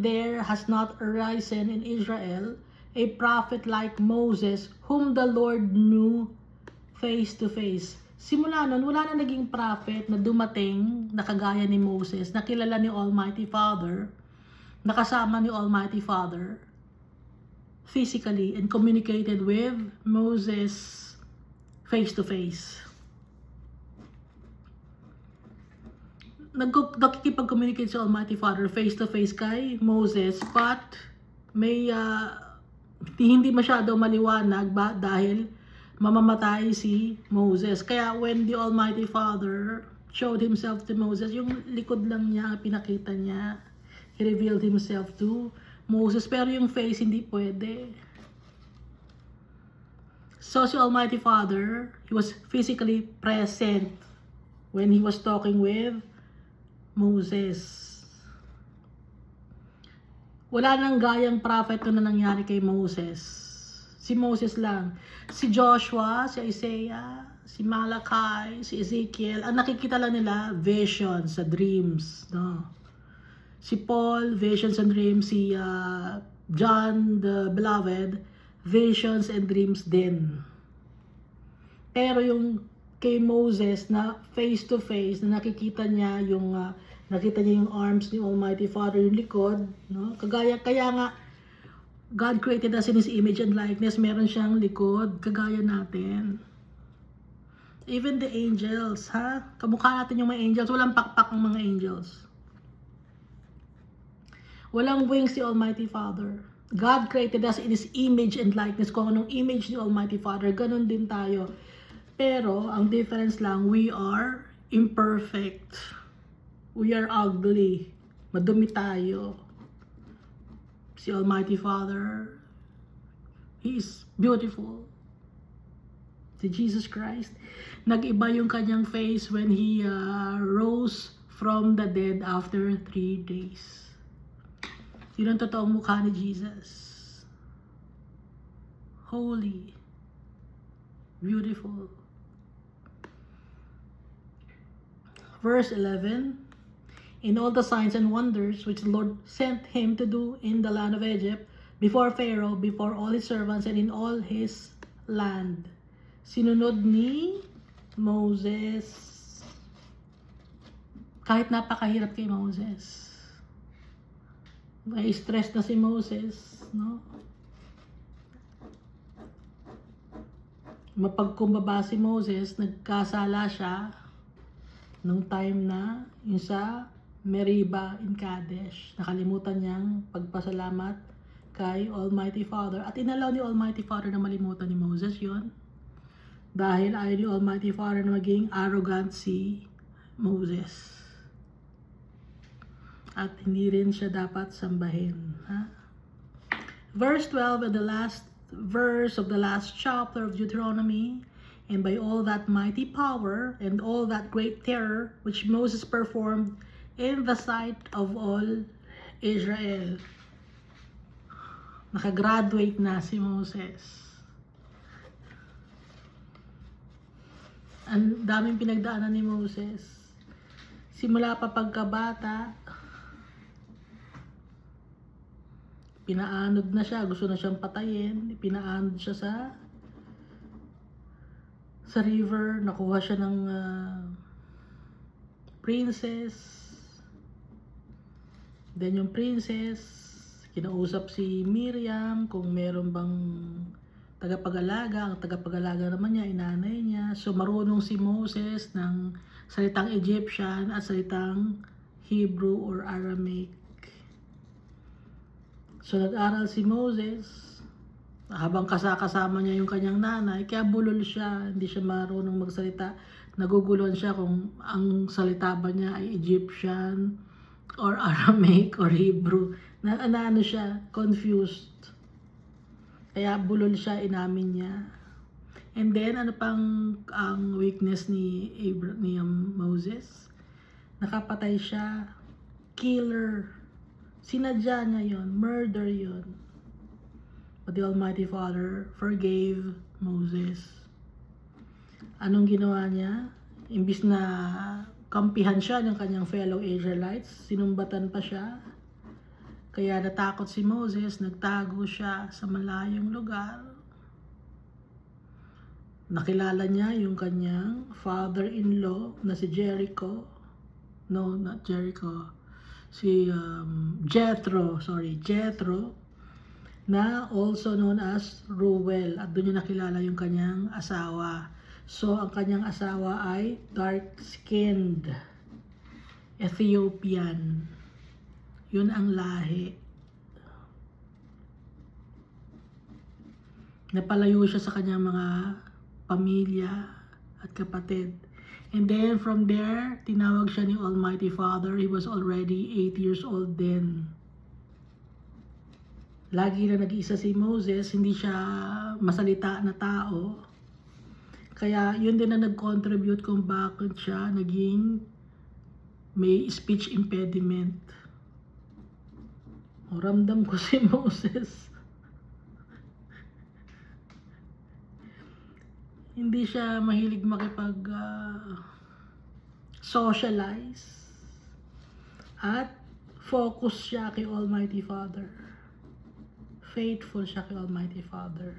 there has not arisen in Israel a prophet like Moses, whom the Lord knew face to face. Simula nun, wala na naging prophet na dumating na kagaya ni Moses, na kilala ni Almighty Father, nakasama ni Almighty Father physically and communicated with Moses face to face. Nakikipag-communicate si Almighty Father face to face kay Moses, but may hindi masyado maliwanag dahil mamamatay si Moses. Kaya when the Almighty Father showed himself to Moses, yung likod lang niya pinakita niya, he revealed himself to Moses, pero yung face hindi pwede. So si Almighty Father, he was physically present when he was talking with Moses. Wala nang gayang prophet na nangyari kay Moses. Si Moses lang. Si Joshua, si Isaiah, si Malachi, si Ezekiel, ang nakikita lang nila, visions sa dreams, no? Si Paul, visions and dreams. Si John the Beloved, visions and dreams din. Pero yung kay Moses na face to face, na nakikita niya yung arms ni Almighty Father, yung likod, no? Kaya nga God created us in His image and likeness. Meron siyang likod, kagaya natin. Even the angels, ha? Kamukha natin yung mga angels. Walang pakpak ang mga angels. Walang wings si Almighty Father. God created us in His image and likeness. Kung anong image ni Almighty Father, ganun din tayo. Pero, ang difference lang, we are imperfect. We are ugly. Madumi tayo. Si Almighty Father, He is beautiful. Si Jesus Christ, nag-iba yung kanyang face when He rose from the dead after 3 days. Yun ang totoong mukha ni Jesus. Holy. Beautiful. Verse 11, in all the signs and wonders which the Lord sent him to do in the land of Egypt, before Pharaoh, before all his servants, and in all his land. Sinunod ni Moses. Kahit napakahirap kay Moses. May stress na si Moses, no? Mapagkumbaba si Moses, nagkasala siya nung time na yung sa Meriba in Kadesh. Nakalimutan niyang pagpasalamat kay Almighty Father. At inalaw ni Almighty Father na malimutan ni Moses yon. Dahil ayaw ni Almighty Father na maging arrogant si Moses. At hindi rin siya dapat sambahin. Ha? Verse 12 and the last verse of the last chapter of Deuteronomy. And by all that mighty power and all that great terror which Moses performed in the sight of all Israel. Nakagraduate na si Moses. Ang daming pinagdaanan ni Moses. Simula pa pagkabata, pinaanod na siya, gusto na siyang patayin, pinaanod siya sa river, nakuha siya ng princess. Then yung princess, kinausap si Miriam kung meron bang tagapag-alaga. Ang tagapag-alaga naman niya, inanay niya. So marunong si Moses ng salitang Egyptian at salitang Hebrew or Aramaic. So nag-aral si Moses habang kasama niya yung kanyang nanay, kaya bulol siya, hindi siya marunong magsalita. Naguguluhan siya kung ang salita ba niya ay Egyptian or Aramaic or Hebrew. Ano siya, confused. Kaya bulol siya, inamin niya. And then, ano pang ang weakness ni Moses? Nakapatay siya. Killer. Sinadya niya yon, murder yon. But the Almighty Father forgave Moses. Anong ginawa niya? Imbis na kampihan siya ng kanyang fellow Israelites, sinumbatan pa siya. Kaya natakot si Moses, nagtago siya sa malayong lugar. Nakilala niya yung kanyang father-in-law na si Jericho. No, not Jericho. Si Jethro, na also known as Reuel. At doon niya nakilala yung kanyang asawa. So, ang kanyang asawa ay dark-skinned Ethiopian. Yun ang lahi. Napalayo siya sa kanyang mga pamilya at kapatid. And then from there, tinawag siya ni Almighty Father. He was already 8 years old then. Lagi na nag-iisa si Moses, hindi siya masalita na tao. Kaya yun din na nag-contribute kung bakit siya naging may speech impediment. O, ramdam ko si Moses. Hindi siya mahilig makipag socialize. At focus siya kay Almighty Father. Faithful siya kay Almighty Father.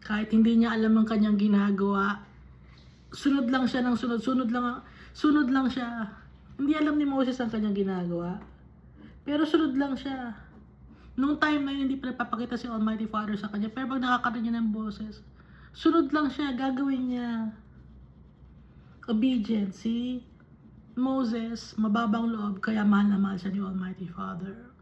Kahit hindi niya alam ang kanyang ginagawa, sunod lang siya ng sunod. Sunod lang siya. Hindi alam ni Moses ang kanyang ginagawa. Pero sunod lang siya. Nung time na yun, hindi pa napapakita si Almighty Father sa kanya. Pero pag nakakarinig niya ng boses, sunod lang siya, gagawin niya. Obedient. Si Moses, mababang loob, kaya mahal na mahal siya ni Almighty Father.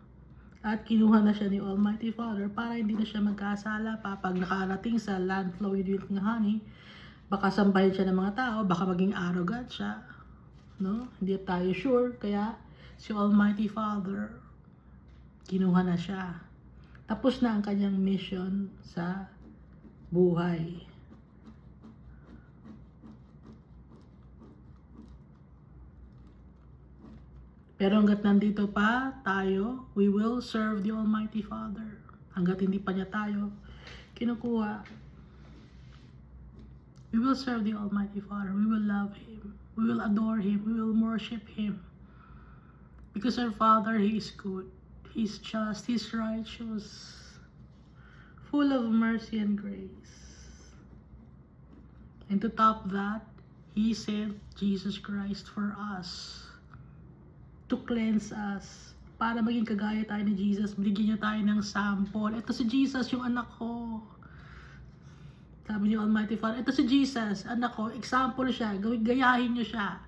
At kinuha na siya ni Almighty Father para hindi na siya magkasala pa pag nakarating sa land flowing with milk and honey. Baka sampahin siya ng mga tao, baka maging arrogant siya. No? Hindi tayo sure, kaya si Almighty Father, kinuha na siya. Tapos na ang kanyang mission sa buhay. Pero hanggat nandito pa tayo, we will serve the Almighty Father. Hanggat hindi pa niya tayo kinukuha, we will serve the Almighty Father. We will love Him. We will adore Him. We will worship Him. Because our Father, He is good. He's just. He's righteous. Full of mercy and grace. And to top that, He sent Jesus Christ for us. To cleanse us. Para maging kagaya tayo ni Jesus, bigyan niya tayo ng sample. Ito si Jesus, yung anak ko. Sabi ni Almighty Father, ito si Jesus, anak ko, example siya, gayahin niyo siya.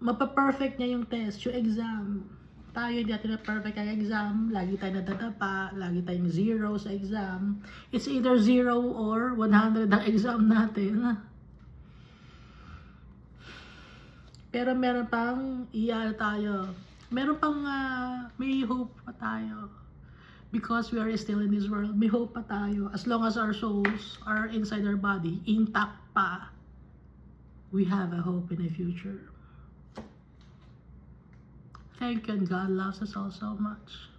Mapaperfect niya yung test, yung exam. Tayo hindi natin na-perfect ang exam, lagi tayo nadadapa, lagi tayong 0 sa exam. It's either 0 or 100 ang exam natin. Pero meron pang tayo. Meron pang may hope pa tayo. Because we are still in this world, may hope pa tayo. As long as our souls are inside our body, intact pa, we have a hope in the future. Thank you, and God loves us all so much.